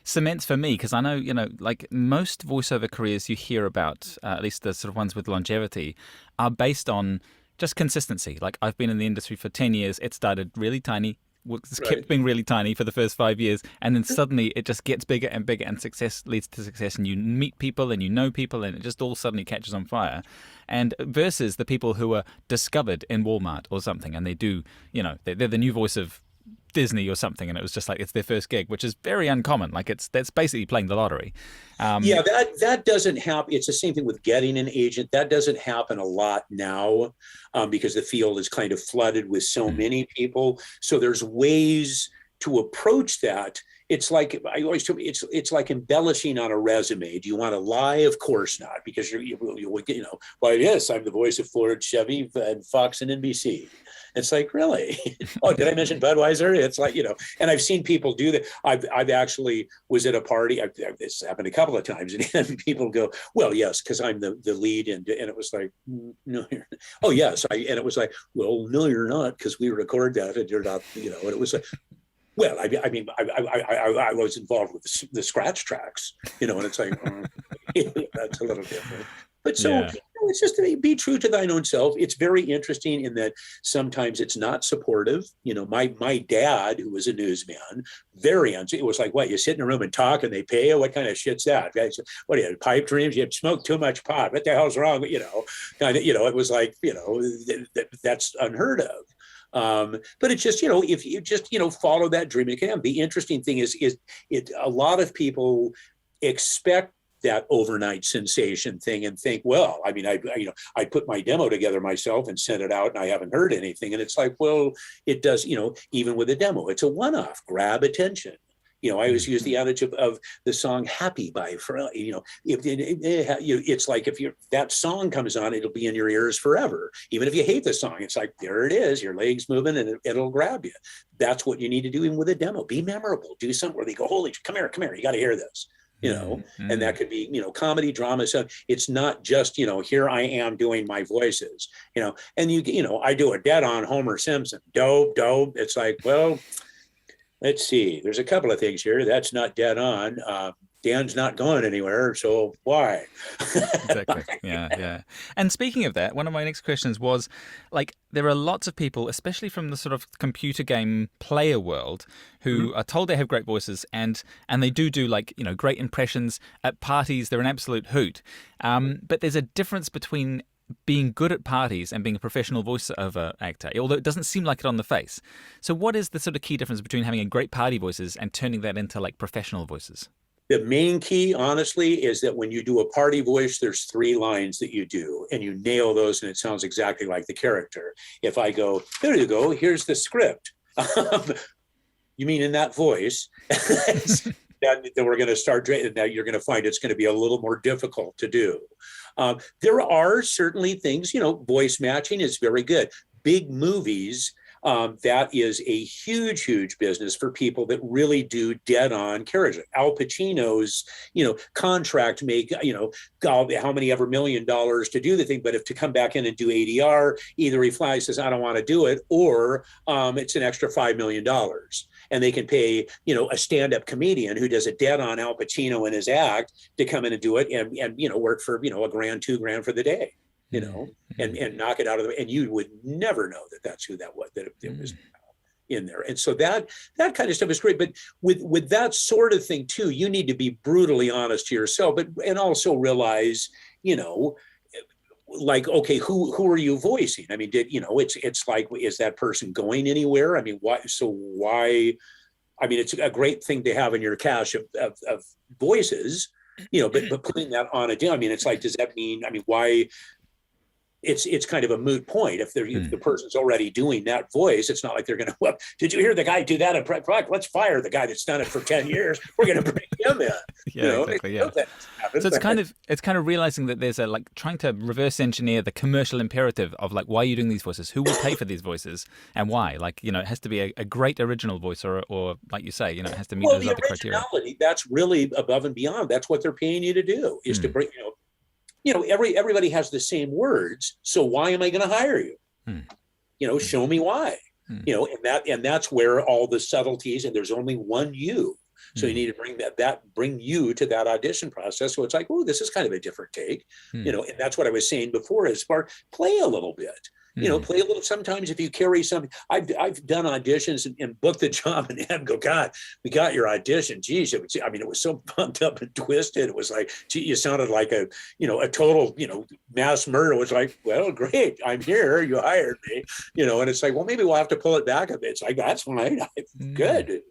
cements for me, because I know, like most voiceover careers you hear about, at least the sort of ones with longevity, are based on just consistency. Like I've been in the industry for 10 years. It started really tiny. It's kept being really tiny for the first 5 years, and then suddenly it just gets bigger and bigger, and success leads to success, and you meet people and you know people, and it just all suddenly catches on fire. And versus the people who are discovered in Walmart or something, and they do, they're the new voice of Disney or something, and it was just like it's their first gig, which is very uncommon. Like that's basically playing the lottery. That doesn't happen. It's the same thing with getting an agent. That doesn't happen a lot now because the field is kind of flooded with so many people. So there's ways to approach that. It's like I always tell me, it's like embellishing on a resume. Do you want to lie? Of course not, because well, yes, I'm the voice of Ford, Chevy, and Fox and NBC. It's like, really? Oh, did I mention Budweiser? It's like, and I've seen people do that. I've actually was at a party. This happened a couple of times, and people go, well, yes, because I'm the lead. And it was like, no, you're not. Oh, yes. And it was like, well, no, you're not, because we record that and you're not, and it was like, well, I mean, I was involved with the scratch tracks, and it's like, that's a little different. But so it's just to be true to thine own self. It's very interesting in that sometimes it's not supportive. My dad, who was a newsman, it was like, what, you sit in a room and talk and they pay you? What kind of shit's that? What do you have, pipe dreams? You have smoked too much pot. What the hell's wrong? It was like, that's unheard of. But it's just, if you just, follow that dream, it can. The interesting thing is a lot of people expect that overnight sensation thing and think, well, I mean, I put my demo together myself and sent it out and I haven't heard anything. And it's like, well, it does, even with a demo, it's a one-off, grab attention. I always use the adage of the song Happy by Pharrell. It's like if that song comes on, it'll be in your ears forever. Even if you hate the song, it's like, there it is, your leg's moving and it'll grab you. That's what you need to do even with a demo. Be memorable. Do something where they go, holy, come here, you got to hear this. And that could be, comedy, drama. So it's not just, here I am doing my voices, and I do a dead on Homer Simpson, dope. It's like, well, let's see, there's a couple of things here. That's not dead on. Dan's not going anywhere, so why? Exactly. Yeah. And speaking of that, one of my next questions was, like, there are lots of people, especially from the sort of computer game player world, who are told they have great voices, and they do like, great impressions at parties. They're an absolute hoot. But there's a difference between being good at parties and being a professional voiceover actor, although it doesn't seem like it on the face. So what is the sort of key difference between having a great party voices and turning that into like professional voices? The main key, honestly, is that when you do a party voice, there's 3 lines that you do, and you nail those, and it sounds exactly like the character. If I go, there you go, here's the script. You mean in that voice? Then we're going to start, and now you're going to find it's going to be a little more difficult to do. There are certainly things, voice matching is very good. Big movies, that is a huge business for people that really do dead-on character. Al Pacino's, contract make, how many ever $1 million to do the thing, but if to come back in and do ADR, either he flies, says, I don't want to do it, or it's an extra $5 million. And they can pay, a stand-up comedian who does a dead-on Al Pacino in his act to come in and do it and work for, $1,000, $2,000 for the day, and knock it out of the, and you would never know that that's who that was, that it was in there. And so that kind of stuff is great. But with that sort of thing too, you need to be brutally honest to yourself, and also realize, like, okay, who are you voicing? I mean, it's like, is that person going anywhere? I mean, why? I mean, it's a great thing to have in your cache of voices, but putting that on I mean, it's like, does that mean, I mean, why? It's kind of a moot point. If the person's already doing that voice, it's not like they're going to, well, did you hear the guy do that? Let's fire the guy that's done it for 10 years. We're going to bring him in. Exactly. Yeah. So it's kind of realizing that there's trying to reverse engineer the commercial imperative of like, why are you doing these voices? Who will pay for these voices and why? Like, it has to be a great original voice or like you say, it has to meet those other criteria. That's really above and beyond. That's what they're paying you to do, is to bring, everybody has the same words. So why am I going to hire you? Show me why. And that's where all the subtleties, and there's only one you. So you need to bring you to that audition process. So it's like, oh, this is kind of a different take, and that's what I was saying before, as far play a little bit. Play a little. Sometimes if you carry something, I've done auditions and booked the job and go, God, we got your audition. Geez, it was so pumped up and twisted. It was like, gee, you sounded like a total, mass murder. It was like, well, great, I'm here. You hired me, and it's like, well, maybe we'll have to pull it back a bit. It's like, that's fine. Good.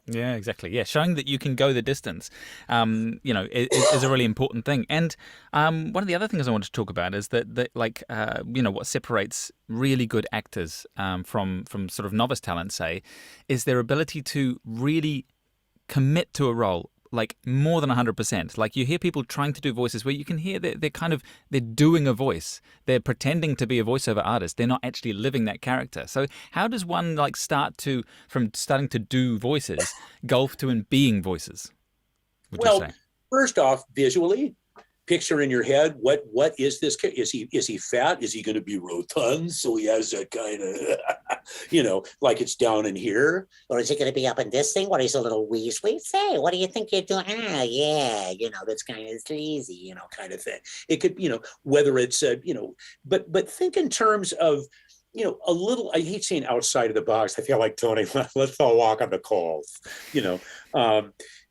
Yeah, exactly. Yeah, showing that you can go the distance, is a really important thing. And one of the other things I want to talk about is that what separates really good actors from sort of novice talent, say, is their ability to really commit to a role. Like more than 100%. Like you hear people trying to do voices where you can hear they're doing a voice. They're pretending to be a voiceover artist. They're not actually living that character. So how does one from starting to do voices, golf to being voices? Well, first off, visually, picture in your head, what is this? Is he fat? Is he going to be rotund? So he has that kind of, like it's down in here. Or is he going to be up in this thing? What, he's a little weaselly? Say, what do you think you're doing? Yeah, that's kind of sleazy, kind of thing. It could, whether it's, but think in terms of, a little, I hate saying outside of the box. I feel like, Tony, let's all walk on the coals,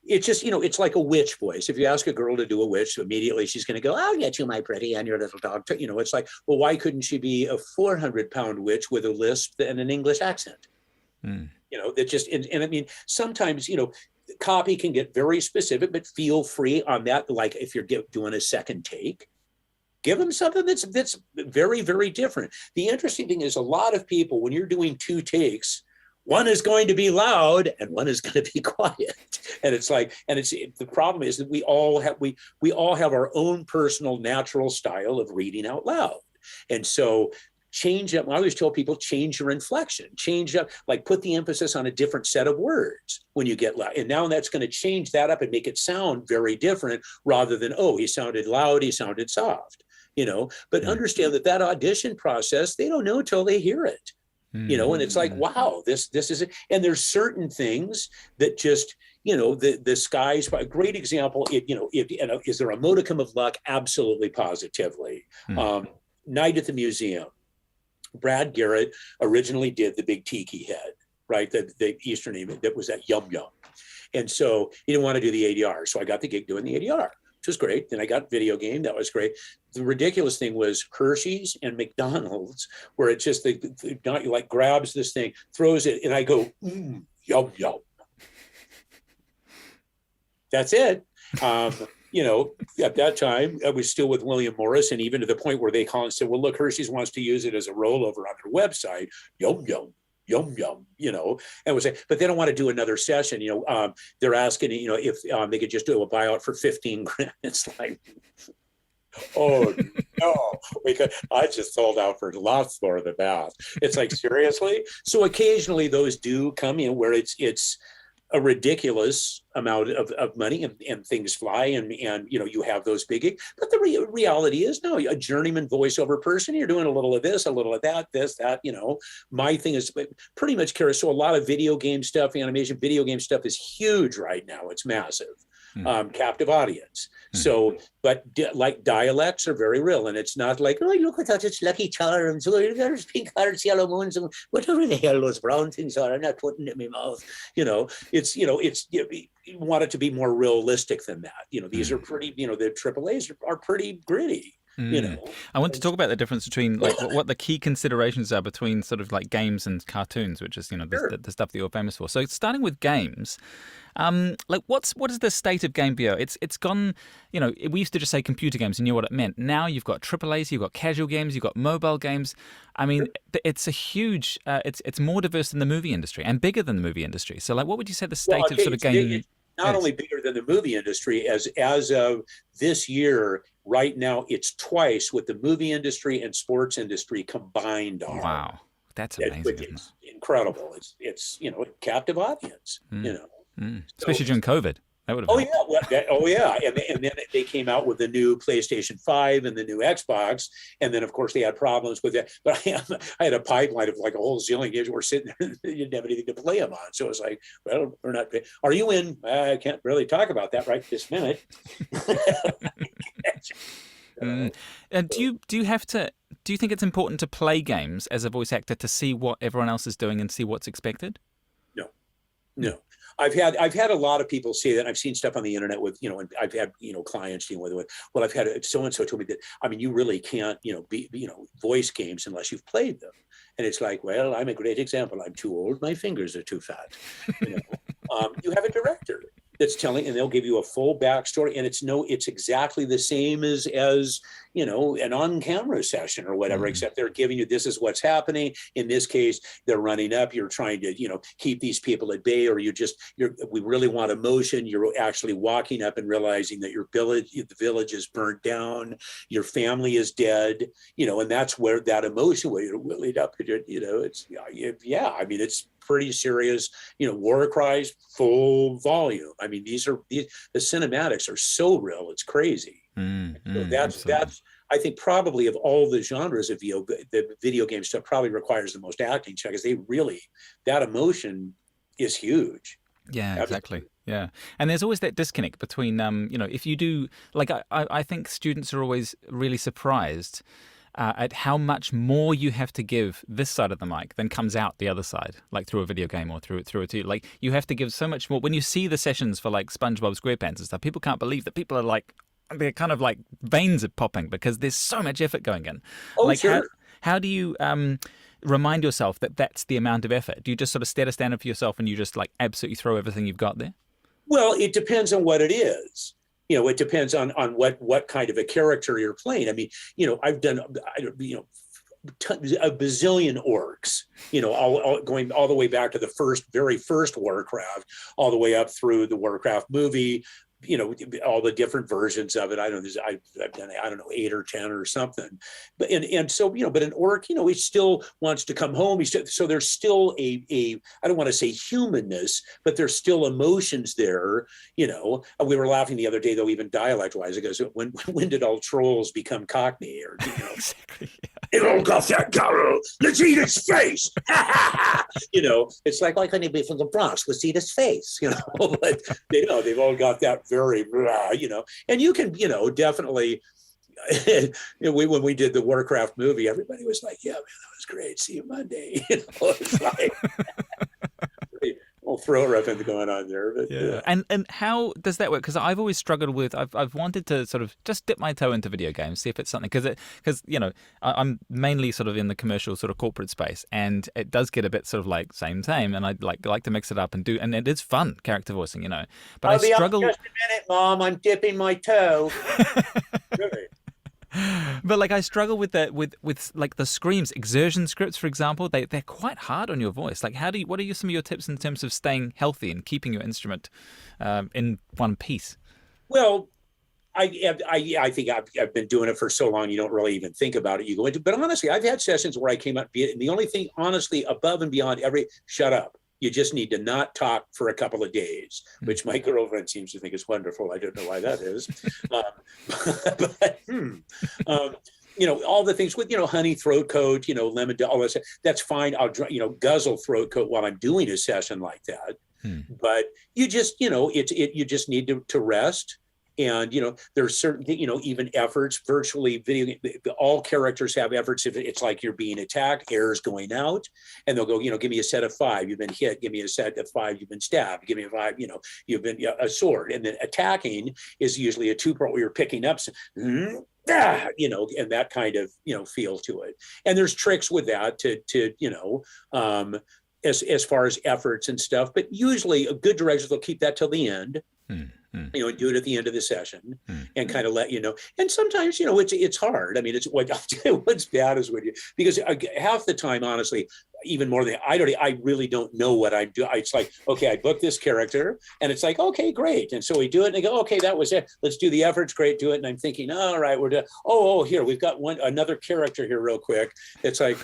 It's just, it's like a witch voice. If you ask a girl to do a witch, immediately she's going to go, I'll get you, my pretty, and your little dog. It's like, well, why couldn't she be a 400-pound witch with a lisp and an English accent? That just, and I mean, sometimes, copy can get very specific, but feel free on that. Like if you're doing a second take, give them something that's very, very different. The interesting thing is a lot of people, when you're doing 2 takes, one is going to be loud and one is going to be quiet. And it's like, the problem is that we all have our own personal natural style of reading out loud. And so change up. I always tell people, change your inflection, change up, like put the emphasis on a different set of words when you get loud. And now that's going to change that up and make it sound very different rather than, oh, he sounded loud, he sounded soft, but understand that audition process, they don't know till they hear it. And it's like, wow, this is it. And there's certain things that just, the skies, a great example, is there a modicum of luck? Absolutely, positively. Night at the Museum. Brad Garrett originally did the big tiki head, right? The Eastern name, that was that Yum Yum. And so he didn't want to do the ADR. So I got the gig doing the ADR, which was great. Then I got video game. That was great. The ridiculous thing was Hershey's and McDonald's, where it's just, like grabs this thing, throws it, and I go, yum, yum. That's it. At that time, I was still with William Morris, and even to the point where they called and said, well, look, Hershey's wants to use it as a rollover on their website, yum, yum. Yum, yum, and was like, but they don't want to do another session. They're asking, if they could just do a buyout for 15 grand. It's like, Oh no, because I just sold out for lots more than that. It's like seriously. So occasionally those do come in where it's a ridiculous amount of money and things fly and you have those big gigs. But the reality is no, a journeyman voiceover person, you're doing a little of this, a little of that, this, that, my thing is pretty much curious. So a lot of video game stuff, animation, video game stuff is huge right now. It's massive. Captive audience. So, but like dialects are very real, and it's not like, oh, look at that, it's Lucky Charms, oh, there's pink hearts, yellow moons, and whatever the hell those brown things are. I'm not putting it in my mouth. It's you want it to be more realistic than that. These are pretty. The AAAs are pretty gritty. I want to talk about the difference between like what the key considerations are between sort of like games and cartoons, which is the stuff that you're famous for. So starting with games, like what is the state of game VO? It's gone. We used to just say computer games and knew what it meant. Now you've got AAAs, you've got casual games, you've got mobile games. I mean, it's a huge. It's more diverse than the movie industry and bigger than the movie industry. So like, what would you say the state of sort of game? Not only bigger than the movie industry, as of this year, right now, it's twice what the movie industry and sports industry combined are. Wow, that's amazing. It's incredible. It's captive audience. Especially during COVID. That would have and then they came out with the new PlayStation 5 and the new Xbox, and then of course they had problems with it. But I had a pipeline of like a whole zillion games. We're sitting there, you didn't have anything to play them on. So it was like, well, we're not. Are you in? I can't really talk about that right this minute. And do you think it's important to play games as a voice actor to see what everyone else is doing and see what's expected? No. I've had a lot of people say that. I've seen stuff on the internet with, and I've had, clients dealing with, well, I've had so-and-so told me that, you really can't, be voice games unless you've played them. And it's like, well, I'm a great example. I'm too old. My fingers are too fat. You have a director that's telling, and they'll give you a full backstory, and it's exactly the same as an on-camera session or whatever, except they're giving you, this is what's happening. In this case, they're running up, you're trying to, keep these people at bay, or we really want emotion. You're actually walking up and realizing that the village is burnt down, your family is dead, and that's where that emotion, where you're willing up, it's pretty serious, war cries, full volume. I mean, the cinematics are so real, it's crazy. So that's I think probably of all the genres of the video game stuff probably requires the most acting, because that emotion is huge. Yeah, exactly. Yeah. And there's always that disconnect between, if you do, like, I think students are always really surprised at how much more you have to give this side of the mic than comes out the other side, like through a video game or through a TV. Like, you have to give so much more. When you see the sessions for like SpongeBob SquarePants and stuff, people can't believe that people are like, they're kind of like veins are popping because there's so much effort going in. Oh, like, sure. How do you remind yourself that that's the amount of effort? Do you just sort of set a standard for yourself and you just like absolutely throw everything you've got there? Well, it depends on what it is. It depends on what kind of a character you're playing. I mean, I've done, a bazillion orcs, going all the way back to the very first Warcraft, all the way up through the Warcraft movie, all the different versions of it. I don't know, I've done, 8 or 10 or something. But but an orc, he still wants to come home. So there's still a I don't want to say humanness, but there's still emotions there. We were laughing the other day, though, even dialect-wise. It goes, when did all trolls become Cockney? Or Exactly. Yeah. It all got that Carol. Let's eat his face. It's like, why couldn't he be from the Bronx? Let's eat his face. But they've all got that very, and you can, definitely. When we did the Warcraft movie, everybody was like, "Yeah, man, that was great. See you Monday." It's like throw rough going on there, but yeah. And how does that work? Because I've always struggled with. I've wanted to sort of just dip my toe into video games, see if it's something. Because I'm mainly sort of in the commercial sort of corporate space, and it does get a bit sort of like same, and I like to mix it up and it is fun character voicing, But I'll I struggle. Just a minute, Mom. I'm dipping my toe. Really? But like I struggle with that with like the screams, exertion scripts, for example. They're quite hard on your voice. Like, what are some of your tips in terms of staying healthy and keeping your instrument in one piece? Well, I think I've been doing it for so long, you don't really even think about it. You go into, but honestly, I've had sessions where I came up, and the only thing, honestly, above and beyond shut up. You just need to not talk for a couple of days, which my girlfriend seems to think is wonderful. I don't know why that is. All the things with, honey, throat coat, lemon, all that stuff, that's fine. I'll, guzzle throat coat while I'm doing a session like that. But you just, you just need to rest. And, there's certain, even efforts, virtually all characters have efforts. If it's like you're being attacked, air's going out, and they'll go, give me a set of 5, you've been hit, give me a set of 5, you've been stabbed, give me a 5, you've been a sword. And then attacking is usually a 2-part where you're picking up, and that kind of, feel to it. And there's tricks with that as far as efforts and stuff, but usually a good director will keep that till the end. And do it at the end of the session and kind of let you know. And sometimes, it's hard. I mean, it's what's bad is when because half the time, honestly, even more than I really don't know what I'm doing. It's like, okay, I booked this character and it's like, okay, great. And so we do it and they go, okay, that was it. Let's do the efforts. Great. Do it. And I'm thinking, all right, we're done. Oh, here, we've got another character here real quick. It's like,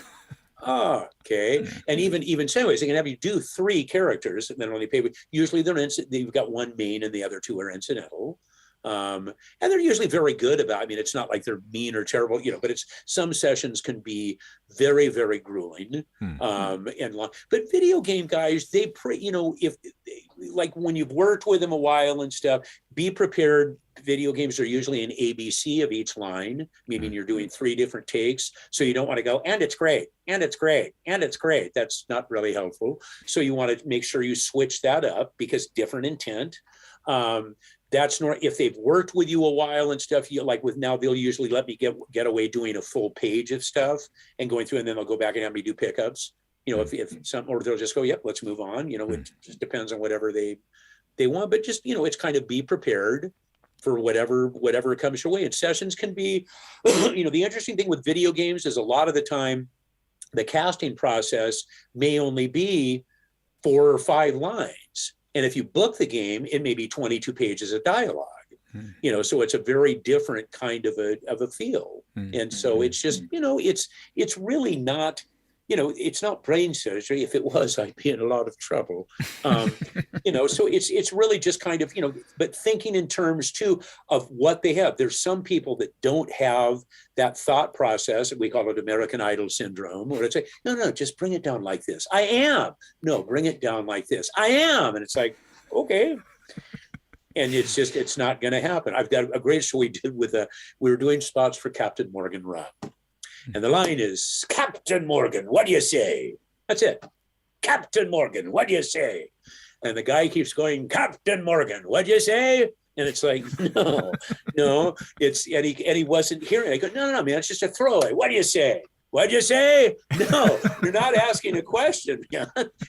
oh, okay. And even so, they can have you do 3 characters and then only pay. Usually you've got one main and the other 2 are incidental. And they're usually very good about, it's not like they're mean or terrible, but some sessions can be very, very grueling and long. But video game guys, if like when you've worked with them a while and stuff, be prepared. Video games are usually an ABC of each line, meaning you're doing 3 different takes. So you don't want to go, and it's great, and it's great, and it's great. That's not really helpful. So you want to make sure you switch that up because different intent. That's not, if they've worked with you a while and stuff, like with now, they'll usually let me get away doing a full page of stuff and going through, and then they'll go back and have me do pickups. If some, or they'll just go, yep, let's move on. It just depends on whatever they want, but just, it's kind of be prepared for whatever comes your way. And sessions can be, the interesting thing with video games is a lot of the time, the casting process may only be 4 or 5 lines. And if you book the game, it may be 22 pages of dialogue, so it's a very different kind of a feel. And so it's just, it's really not, it's not brain surgery. If it was, I'd be in a lot of trouble. So it's really just kind of, but thinking in terms too of what they have. There's some people that don't have that thought process. We call it American Idol syndrome, where it's like, no, just bring it down like this. I am. No, bring it down like this. I am. And it's like, okay. And it's not going to happen. I've got a great story we did we were doing spots for Captain Morgan Run. And the line is, Captain Morgan, what do you say? That's it. Captain Morgan, what do you say? And the guy keeps going, Captain Morgan, what do you say? And it's like, no, and he wasn't hearing. I go, no, man, it's just a throwaway. What do you say? What'd you say? No, you're not asking a question.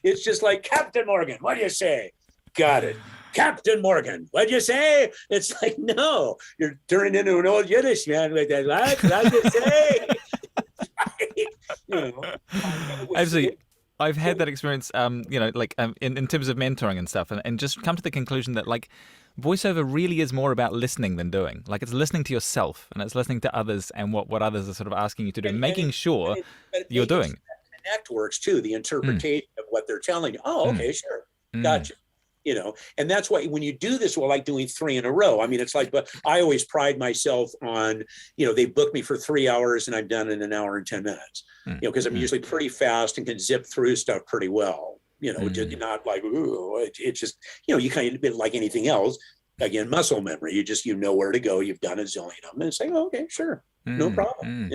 It's just like, Captain Morgan, what do you say? Got it. Captain Morgan, what'd you say? It's like, no, you're turning into an old Yiddish man like that. What'd you say? Absolutely. I've had that experience, in terms of mentoring and stuff, and just come to the conclusion that voiceover really is more about listening than doing. Like it's listening to yourself and it's listening to others and what others are sort of asking you to do, and making sure you're doing. Connect works too, the interpretation of what they're telling you. Oh, okay, sure, gotcha. And that's why when you do this, like doing 3 in a row, it's like, but I always pride myself on, they book me for 3 hours and I'm done in an hour and 10 minutes, because I'm usually pretty fast and can zip through stuff pretty well, just not like, ooh, it's just, you kind of like anything else, again, muscle memory, you know where to go, you've done a zillion of them and say, oh, okay, sure. No problem.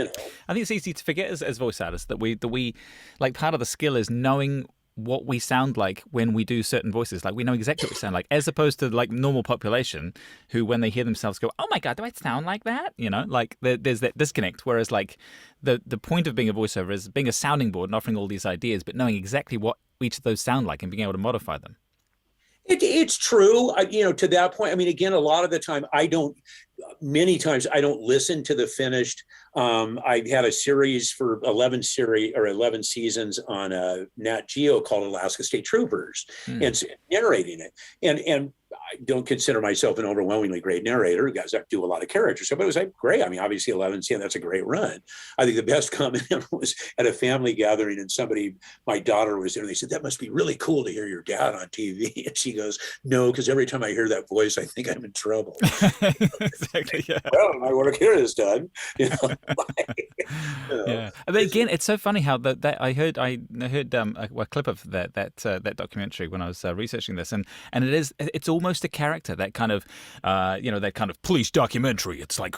I think it's easy to forget as voice artists that we like part of the skill is knowing what we sound like when we do certain voices. Like we know exactly what we sound like, as opposed to like normal population who, when they hear themselves go, oh my God, do I sound like that? There's that disconnect. Whereas like the point of being a voiceover is being a sounding board and offering all these ideas, but knowing exactly what each of those sound like and being able to modify them. It's true, to that point. Again, a lot of the time I don't, many times I don't listen to the finished. I had a series for 11 seasons on Nat Geo called Alaska State Troopers, and narrating it. And I don't consider myself an overwhelmingly great narrator. Guys, I do a lot of characters, but it was like great. I mean, obviously 11 seasons, that's a great run. I think the best comment ever was at a family gathering, and my daughter was there, and they said, "That must be really cool to hear your dad on TV." And she goes, "No, because every time I hear that voice, I think I'm in trouble." Exactly. Yeah. Well, my work here is done. Yeah. But again, it's so funny how that I heard a clip of that documentary when I was researching this, and it's almost a character, that kind of that kind of police documentary. It's like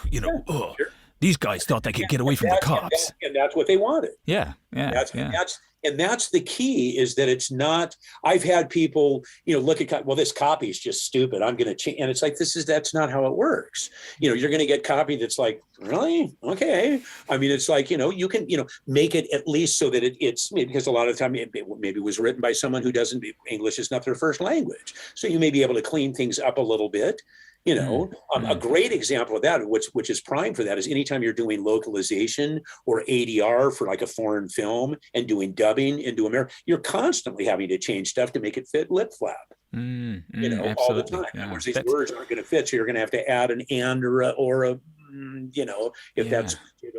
these guys thought they could get away from the cops, and that's what they wanted. Yeah. That's the key, is that it's not. I've had people, look at, well, this copy is just stupid, I'm going to change. And it's like, that's not how it works. You're going to get copy that's like, really? Okay. I mean, it's like, you can, make it at least so that it's, because a lot of the time maybe it was written by someone who doesn't, English is not their first language. So you may be able to clean things up a little bit. A great example of that, which is prime for that, is anytime you're doing localization or ADR for like a foreign film and doing dubbing into America, you're constantly having to change stuff to make it fit lip flap. All the time. Yeah. Whereas these words aren't going to fit, so you're going to have to add an and or a if that's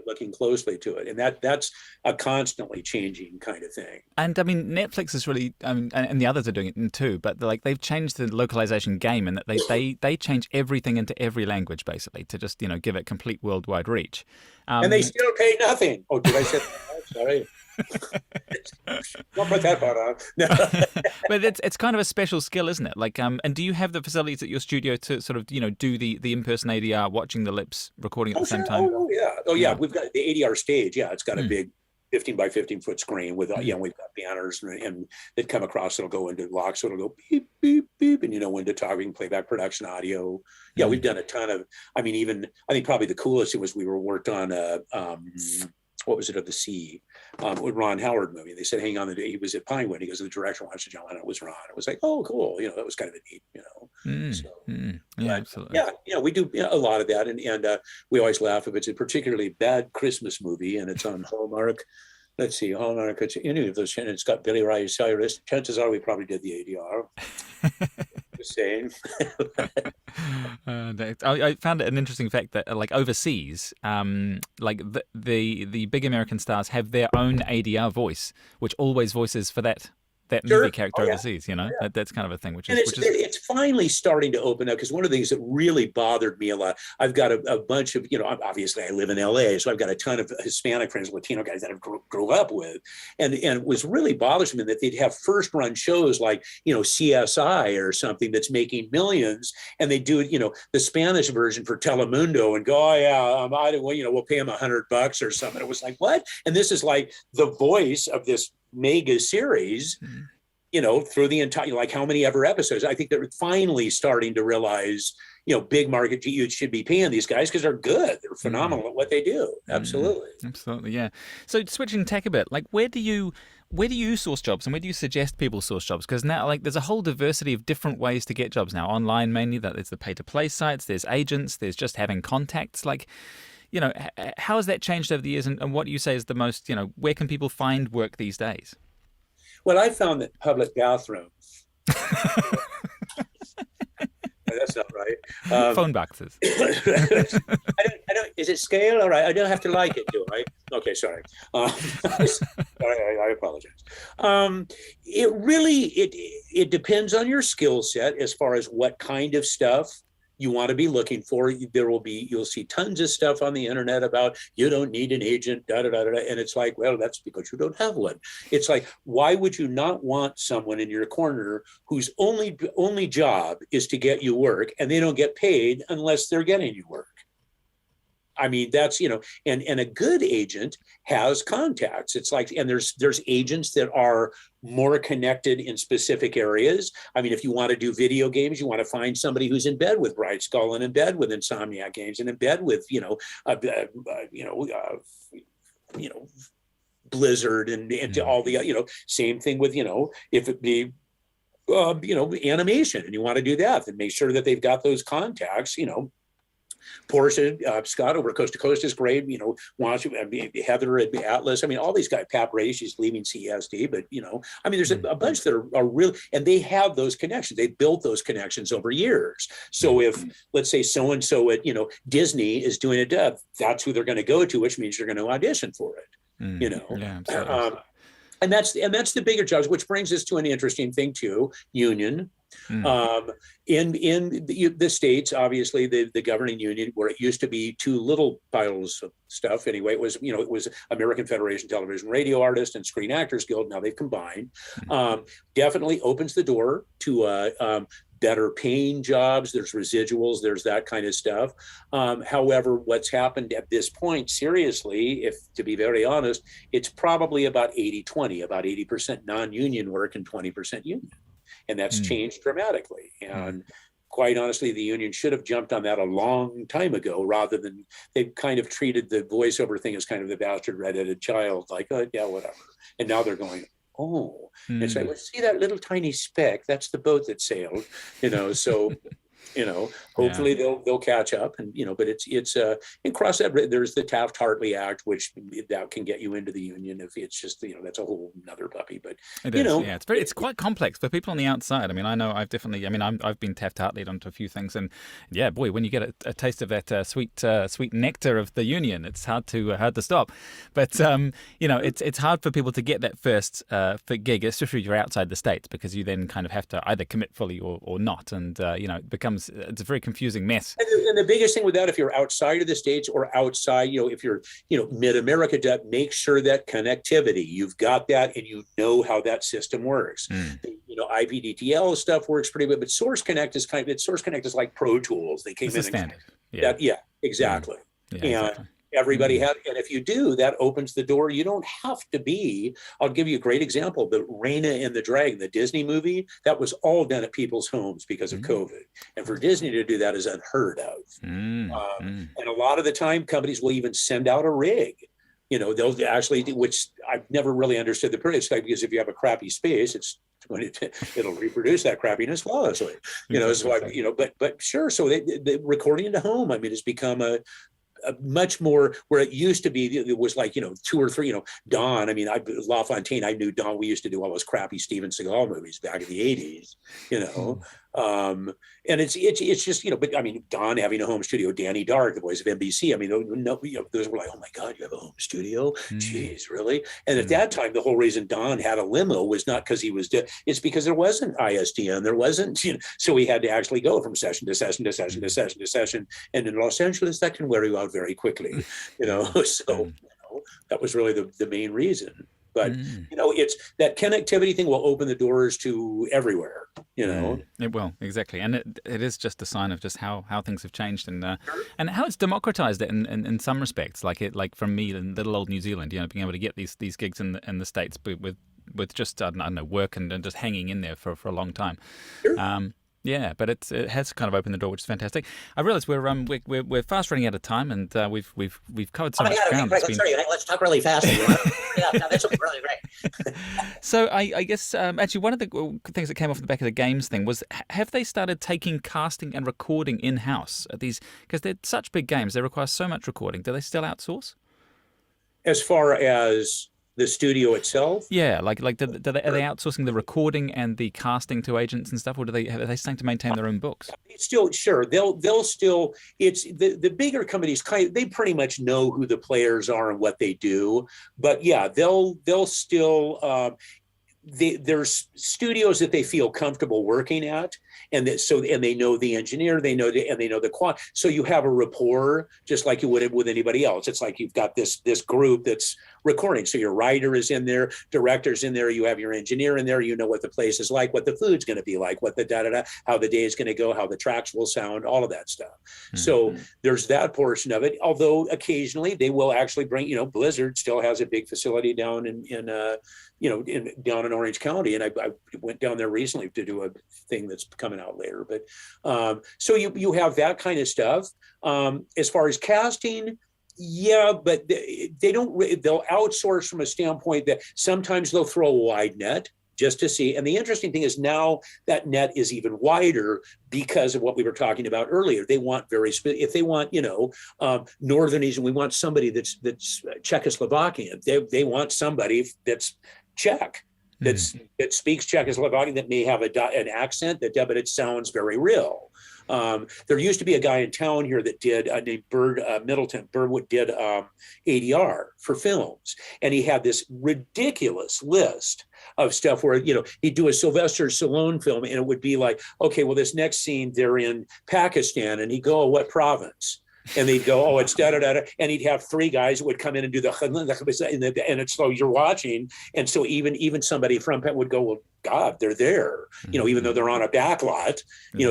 looking closely to it, and that's a constantly changing kind of thing. And I mean, Netflix is really, and the others are doing it too, but they've changed the localization game, and that they change everything into every language basically to just give it complete worldwide reach. And they still pay nothing. Oh, did I say that? Sorry. Don't put that part on. No. But it's kind of a special skill, isn't it? Like, and do you have the facilities at your studio to sort of do the in-person ADR, watching the lips, recording at the same time? Oh yeah. We've got the ADR stage. Yeah, it's got a big 15 by 15 foot screen with we've got banners and that come across. It'll go into locks. So it'll go beep beep beep, and into talking, playback, production, audio. Yeah, we've done a ton of. I mean, I think probably the coolest was we worked on what was it, of the sea, with Ron Howard movie. They said, hang on, the day he was at Pinewood, he goes, the director wants to jump on it. It was Ron. It was like, oh, cool. That was kind of a neat, Yeah, absolutely. Yeah, we do a lot of that. And we always laugh if it's a particularly bad Christmas movie and it's on Hallmark. Let's see, Hallmark, it's any of those, and it's got Billy Ray Cyrus. Chances are we probably did the ADR. Just saying. I found it an interesting fact that like overseas, like the big American stars have their own ADR voice, which always voices for that movie character overseas. That's kind of a thing. It's finally starting to open up, because one of the things that really bothered me a lot, I've got a bunch of, obviously I live in LA, so I've got a ton of Hispanic friends, Latino guys that I grew up with, and it was really bothersome that they'd have first run shows like, CSI or something that's making millions, and they do, the Spanish version for Telemundo and go, we'll pay them $100 or something. It was like, what? And this is like the voice of this mega series, through the entire, like how many ever episodes. I think they're finally starting to realize, big market, you should be paying these guys because they're good. They're phenomenal at what they do. Absolutely. Absolutely. Yeah. So switching tack a bit, like where do you source jobs, and where do you suggest people source jobs? Because now, like, there's a whole diversity of different ways to get jobs now. Online mainly, that there's the pay-to-play sites, there's agents, there's just having contacts. Like, how has that changed over the years, and what do you say is the most, where can people find work these days? Well, I found that public bathrooms. That's not right. Phone boxes. I don't. Is it scale? All right. I don't have to like it, do I? Okay, sorry. I apologize. It really it depends on your skill set as far as what kind of stuff you want to be looking for. You'll see tons of stuff on the internet about you don't need an agent, and it's like, well, that's because you don't have one. It's like, why would you not want someone in your corner whose only job is to get you work, and they don't get paid unless they're getting you work? I mean, that's, and a good agent has contacts. It's like, and there's agents that are more connected in specific areas. I mean, if you want to do video games, you want to find somebody who's in bed with Bright Skull and in bed with Insomniac Games and in bed with, Blizzard and all the, same thing with, if it be, animation, and you want to do that, then make sure that they've got those contacts, Portia, Scott over Coast to Coast is great. Heather at Atlas. I mean, all these guys, Pat Ray, she's leaving CSD, but there's a bunch that are real, and they have those connections. They built those connections over years. So if, let's say, so-and-so at, Disney is doing a dub, that's who they're going to go to, which means you're going to audition for it, Yeah, absolutely. And that's the bigger jobs, which brings us to an interesting thing too, union. In the States, obviously the governing union, where it used to be two little piles of stuff anyway, it was American Federation of Television Radio Artists and Screen Actors Guild. Now they've combined. Definitely opens the door to better paying jobs. There's residuals, there's that kind of stuff. However, what's happened at this point, seriously, if to be very honest, it's probably about 80-20, about 80% non-union work and 20% union. And that's changed dramatically. And quite honestly, the union should have jumped on that a long time ago, rather than they've kind of treated the voiceover thing as kind of the bastard redheaded child, like, oh, yeah, whatever. And now they're going, oh, it's like, let's see that little tiny speck. That's the boat that sailed, so, hopefully they'll catch up, and, but it's and cross that, there's the Taft-Hartley Act, which that can get you into the union if it's just, that's a whole nother puppy, but it's quite complex for people on the outside. I mean, I know I've been Taft-Hartleyed onto a few things, and yeah, boy, when you get a taste of that sweet nectar of the union, it's hard to stop. But it's hard for people to get that first gig, especially if you're outside the States, because you then kind of have to either commit fully or not, and it becomes it's a very confusing mess. And the biggest thing with that, if you're outside of the States or outside, if you're mid-America, make sure that connectivity, you've got that, and how that system works. IPDTL stuff works pretty good, but Source Connect is like Pro Tools. They came in standard. Exactly. Yeah, and exactly. Everybody had, and if you do, that opens the door. You don't have to be. I'll give you a great example. The Raina and the Dragon, the Disney movie, that was all done at people's homes because of COVID. And for Disney to do that is unheard of. And a lot of the time, companies will even send out a rig. They'll actually, which I've never really understood the purpose, because if you have a crappy space, it'll reproduce that crappiness flawlessly. But sure. So the recording into home, has become a much more, where it used to be, it was like, 2 or 3, Don, LaFontaine, I knew Don, we used to do all those crappy Steven Seagal movies back in the 80s, and it's just, but Don having a home studio, Danny Dark, the voice of NBC, those were like, oh my God, you have a home studio? Jeez, really? And at that time, the whole reason Don had a limo was not because he was, it's because there wasn't ISDN, there wasn't, so he had to actually go from session to session to session to session to session. And in Los Angeles, that can wear you out very quickly, so that was really the main reason. But it's that connectivity thing will open the doors to everywhere. It will, exactly, and it is just a sign of just how things have changed, and how it's democratized it in some respects. Like from me in little old New Zealand, being able to get these gigs in the States, but with just I don't know, work and just hanging in there for a long time. Sure. Yeah, but it has kind of opened the door, which is fantastic. I realize we're fast running out of time, and we've covered so much ground. Let's talk really fast. This will be really great. So I guess actually one of the things that came off the back of the games thing was, have they started taking casting and recording in-house at these, because they're such big games, they require so much recording. Do they still outsource? As far as the studio itself? Yeah, are they outsourcing the recording and the casting to agents and stuff, or are they starting to maintain their own books? Still, sure. They'll still, it's the bigger companies they pretty much know who the players are and what they do. But yeah, they'll still there's studios that they feel comfortable working at, and they know the engineer, they know the quant. So you have a rapport, just like you would with anybody else. It's like you've got this group that's recording. So your writer is in there, director's in there, you have your engineer in there, you know what the place is like, what the food's going to be like, what the how the day is going to go, how the tracks will sound, all of that stuff. So there's that portion of it. Although occasionally they will actually bring, Blizzard still has a big facility down down in Orange County, and I went down there recently to do a thing that's coming out later. But so you have that kind of stuff. As far as casting, yeah, but they'll outsource from a standpoint that sometimes they'll throw a wide net. just to see. And the interesting thing is now that net is even wider because of what we were talking about earlier. They want if they want, Northern Asian, we want somebody that's Czechoslovakian. They want somebody that's Czech, that speaks Czechoslovakian, that may have an accent, but it sounds very real. There used to be a guy in town here that did named Middleton. Birdwood did ADR for films, and he had this ridiculous list of stuff where he'd do a Sylvester Stallone film, and it would be like, okay, well, this next scene they're in Pakistan, and he'd go, oh, what province? And they'd go, oh, it's da-da-da-da. And he'd have three guys that would come in and do and it's so you're watching. And so even somebody from Penn would go, well, God, they're there, even though they're on a back lot,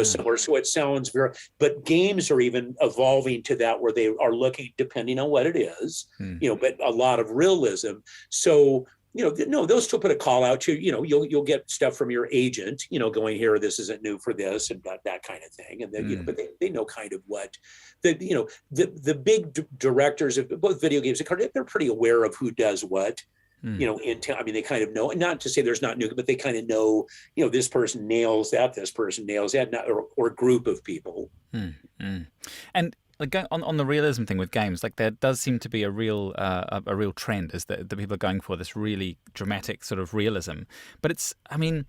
somewhere. So it sounds but games are even evolving to that where they are looking, depending on what it is, but a lot of realism. So, they'll still put a call out to, you'll get stuff from your agent, going here, this isn't new for this and that kind of thing. And then, but they know kind of what the big directors of both video games and cards, they're pretty aware of who does what, in town. I mean, they kind of know, not to say there's not new, but they kind of know, this person nails that, this person nails that, or group of people. And like on the realism thing with games, like there does seem to be a real trend is that the people are going for this really dramatic sort of realism. But it's, I mean,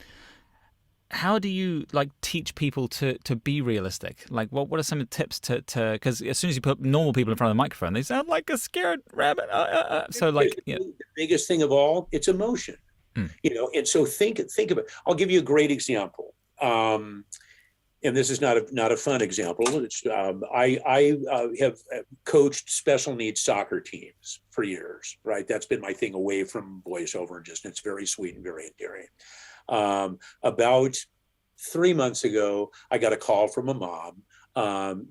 how do you like teach people to be realistic? Like what are some of the tips to because as soon as you put normal people in front of the microphone, they sound like a scared rabbit. So like, the biggest thing of all, it's emotion, and so think of it. I'll give you a great example. And this is not a fun example. It's I have coached special needs soccer teams for years, right? That's been my thing away from voiceover, and it's very sweet and very endearing. About 3 months ago, I got a call from a mom,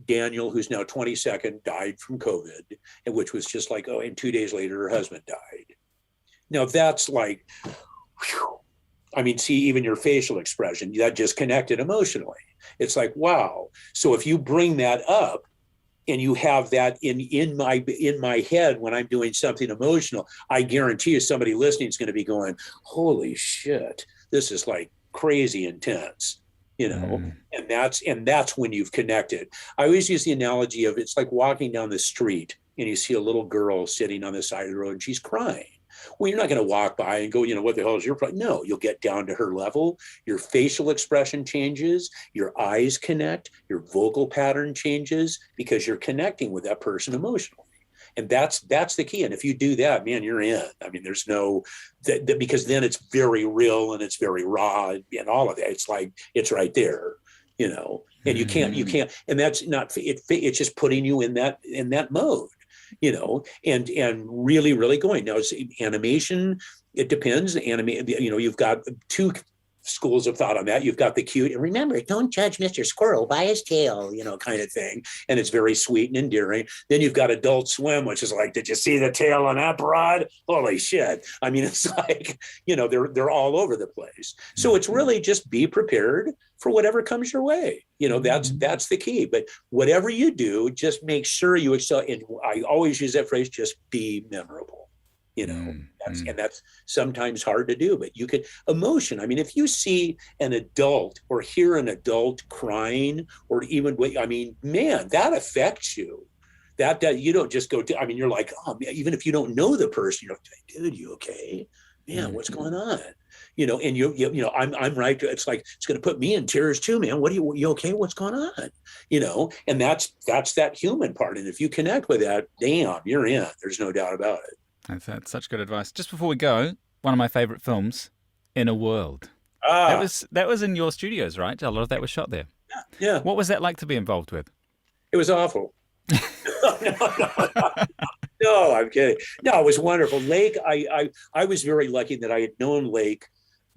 Daniel, who's now 22nd, died from COVID, and which was just like, oh, and 2 days later, her husband died. Now that's like, whew. I mean, see, even your facial expression, that just connected emotionally. It's like, wow. So if you bring that up and you have that in my head when I'm doing something emotional, I guarantee you somebody listening is going to be going, holy shit, this is like crazy intense, and that's when you've connected. I always use the analogy of it's like walking down the street and you see a little girl sitting on the side of the road and she's crying. Well, you're not going to walk by and go, what the hell is your problem? No, you'll get down to her level. Your facial expression changes, your eyes connect, your vocal pattern changes because you're connecting with that person emotionally. And that's the key. And if you do that, man, you're in. I mean, there's no, because then it's very real and it's very raw and all of that. It's like, it's right there, and you can't, and that's not, it's just putting you in that mode. And really, really going. Now, it's animation, it depends. You've got two schools of thought on that. You've got the cute, and remember, don't judge Mr. Squirrel by his tail, kind of thing. And it's very sweet and endearing. Then you've got Adult Swim, which is like, did you see the tail on that broad? Holy shit. I mean, it's like, they're all over the place. So it's really just be prepared for whatever comes your way. That's the key. But whatever you do, just make sure you excel. And I always use that phrase, just be memorable. And that's sometimes hard to do, but you can emotion. I mean, if you see an adult or hear an adult crying, or even, man, that affects you. That you don't just go to, you're like, oh, man, even if you don't know the person, you're like, dude, you okay? Man, what's going on? And I'm right. It's like, it's going to put me in tears too, man. You okay? What's going on? And that's that human part. And if you connect with that, damn, you're in. There's no doubt about it. That's such good advice. Just before we go, one of my favorite films, In a World. That was in your studios, right? A lot of that was shot there. Yeah. What was that like to be involved with? It was awful. No, I'm kidding. No, it was wonderful. Lake, I was very lucky that I had known Lake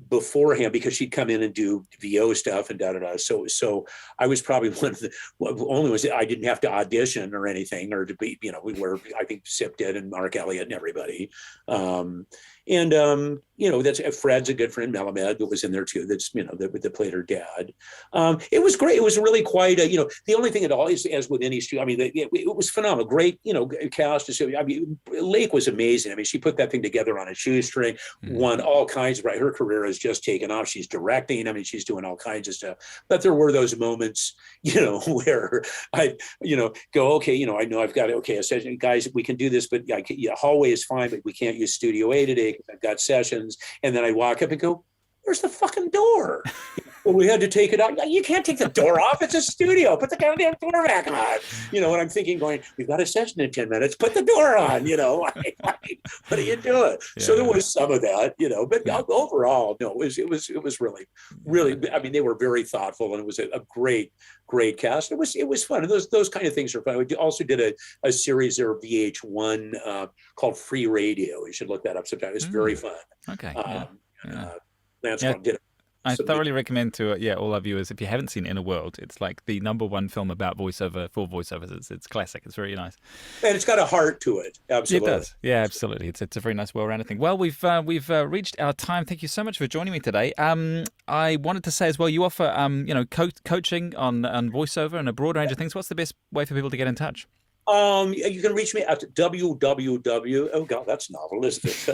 beforehand because she'd come in and do VO stuff and da-da-da. So I was probably one of the only ones that I didn't have to audition or anything or to be, we were, I think Sip did and Marc Elliott and everybody. And that's Fred's a good friend, Melamed, that was in there too. That's that played her dad. It was great. It was really quite the only thing at all is, as with any studio, I mean, it was phenomenal. Great, cast. I mean, Lake was amazing. I mean, she put that thing together on a shoestring. Won all kinds of. Right, her career has just taken off. She's directing. I mean, she's doing all kinds of stuff. But there were those moments, where I, go, okay, I know I've got a session, guys. We can do this, but hallway is fine, but we can't use Studio A today because I've got sessions. And then I walk up and go, "Where's the fucking door?" Well, we had to take it out. You can't take the door off. It's a studio. Put the goddamn door back on. And I'm thinking, we've got a session in 10 minutes. Put the door on. What are you doing? Yeah. So there was some of that. But overall, no, it was really, really. I mean, they were very thoughtful, and it was a great cast. It was fun. And those kind of things are fun. We also did a series there, VH1, called Free Radio. You should look that up sometime. It's very fun. Okay. Lance did it. I thoroughly recommend to all our viewers, if you haven't seen Inner World, it's like the #1 film about voiceover, for voiceovers. It's classic. It's very nice. And it's got a heart to it. Absolutely. It does. Yeah, absolutely. It's a very nice, well-rounded thing. Well, we've reached our time. Thank you so much for joining me today. I wanted to say as well, you offer coaching on voiceover and a broad range of things. What's the best way for people to get in touch? You can reach me at www. Oh God, that's novel, isn't it?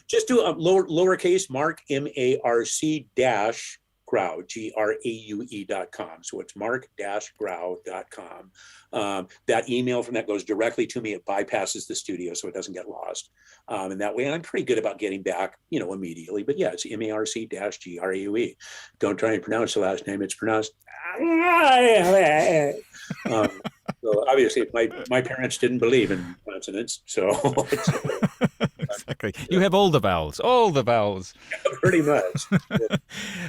Just do lowercase Marc, MARC dash Graue, GRAUE.com. So it's marc-graue.com. That email from that goes directly to me. It bypasses the studio, so it doesn't get lost. And that way, and I'm pretty good about getting back, immediately. But yeah, it's MARC-GRAUE. Don't try and pronounce the last name. It's pronounced. So obviously, my parents didn't believe in consonants, so exactly. You have all the vowels. Yeah, pretty much. Yeah.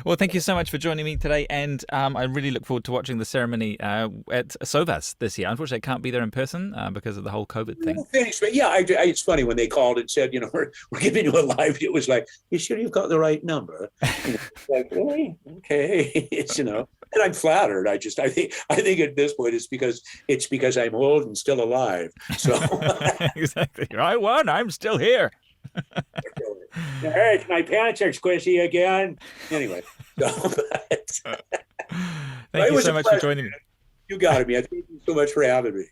Well, thank you so much for joining me today, and I really look forward to watching the ceremony at Sovas this year. Unfortunately, I can't be there in person because of the whole COVID thing. Well, thanks, but yeah, it's funny when they called and said, we're giving you a live. It was like, you sure you've got the right number? Like, really? Okay, and I'm flattered. I think at this point it's because I'm old and still alive. So exactly. I won. I'm still here. Hey, my pants are squishy again. Anyway. Thank you so much for joining me. You got it, man. Thank you so much for having me.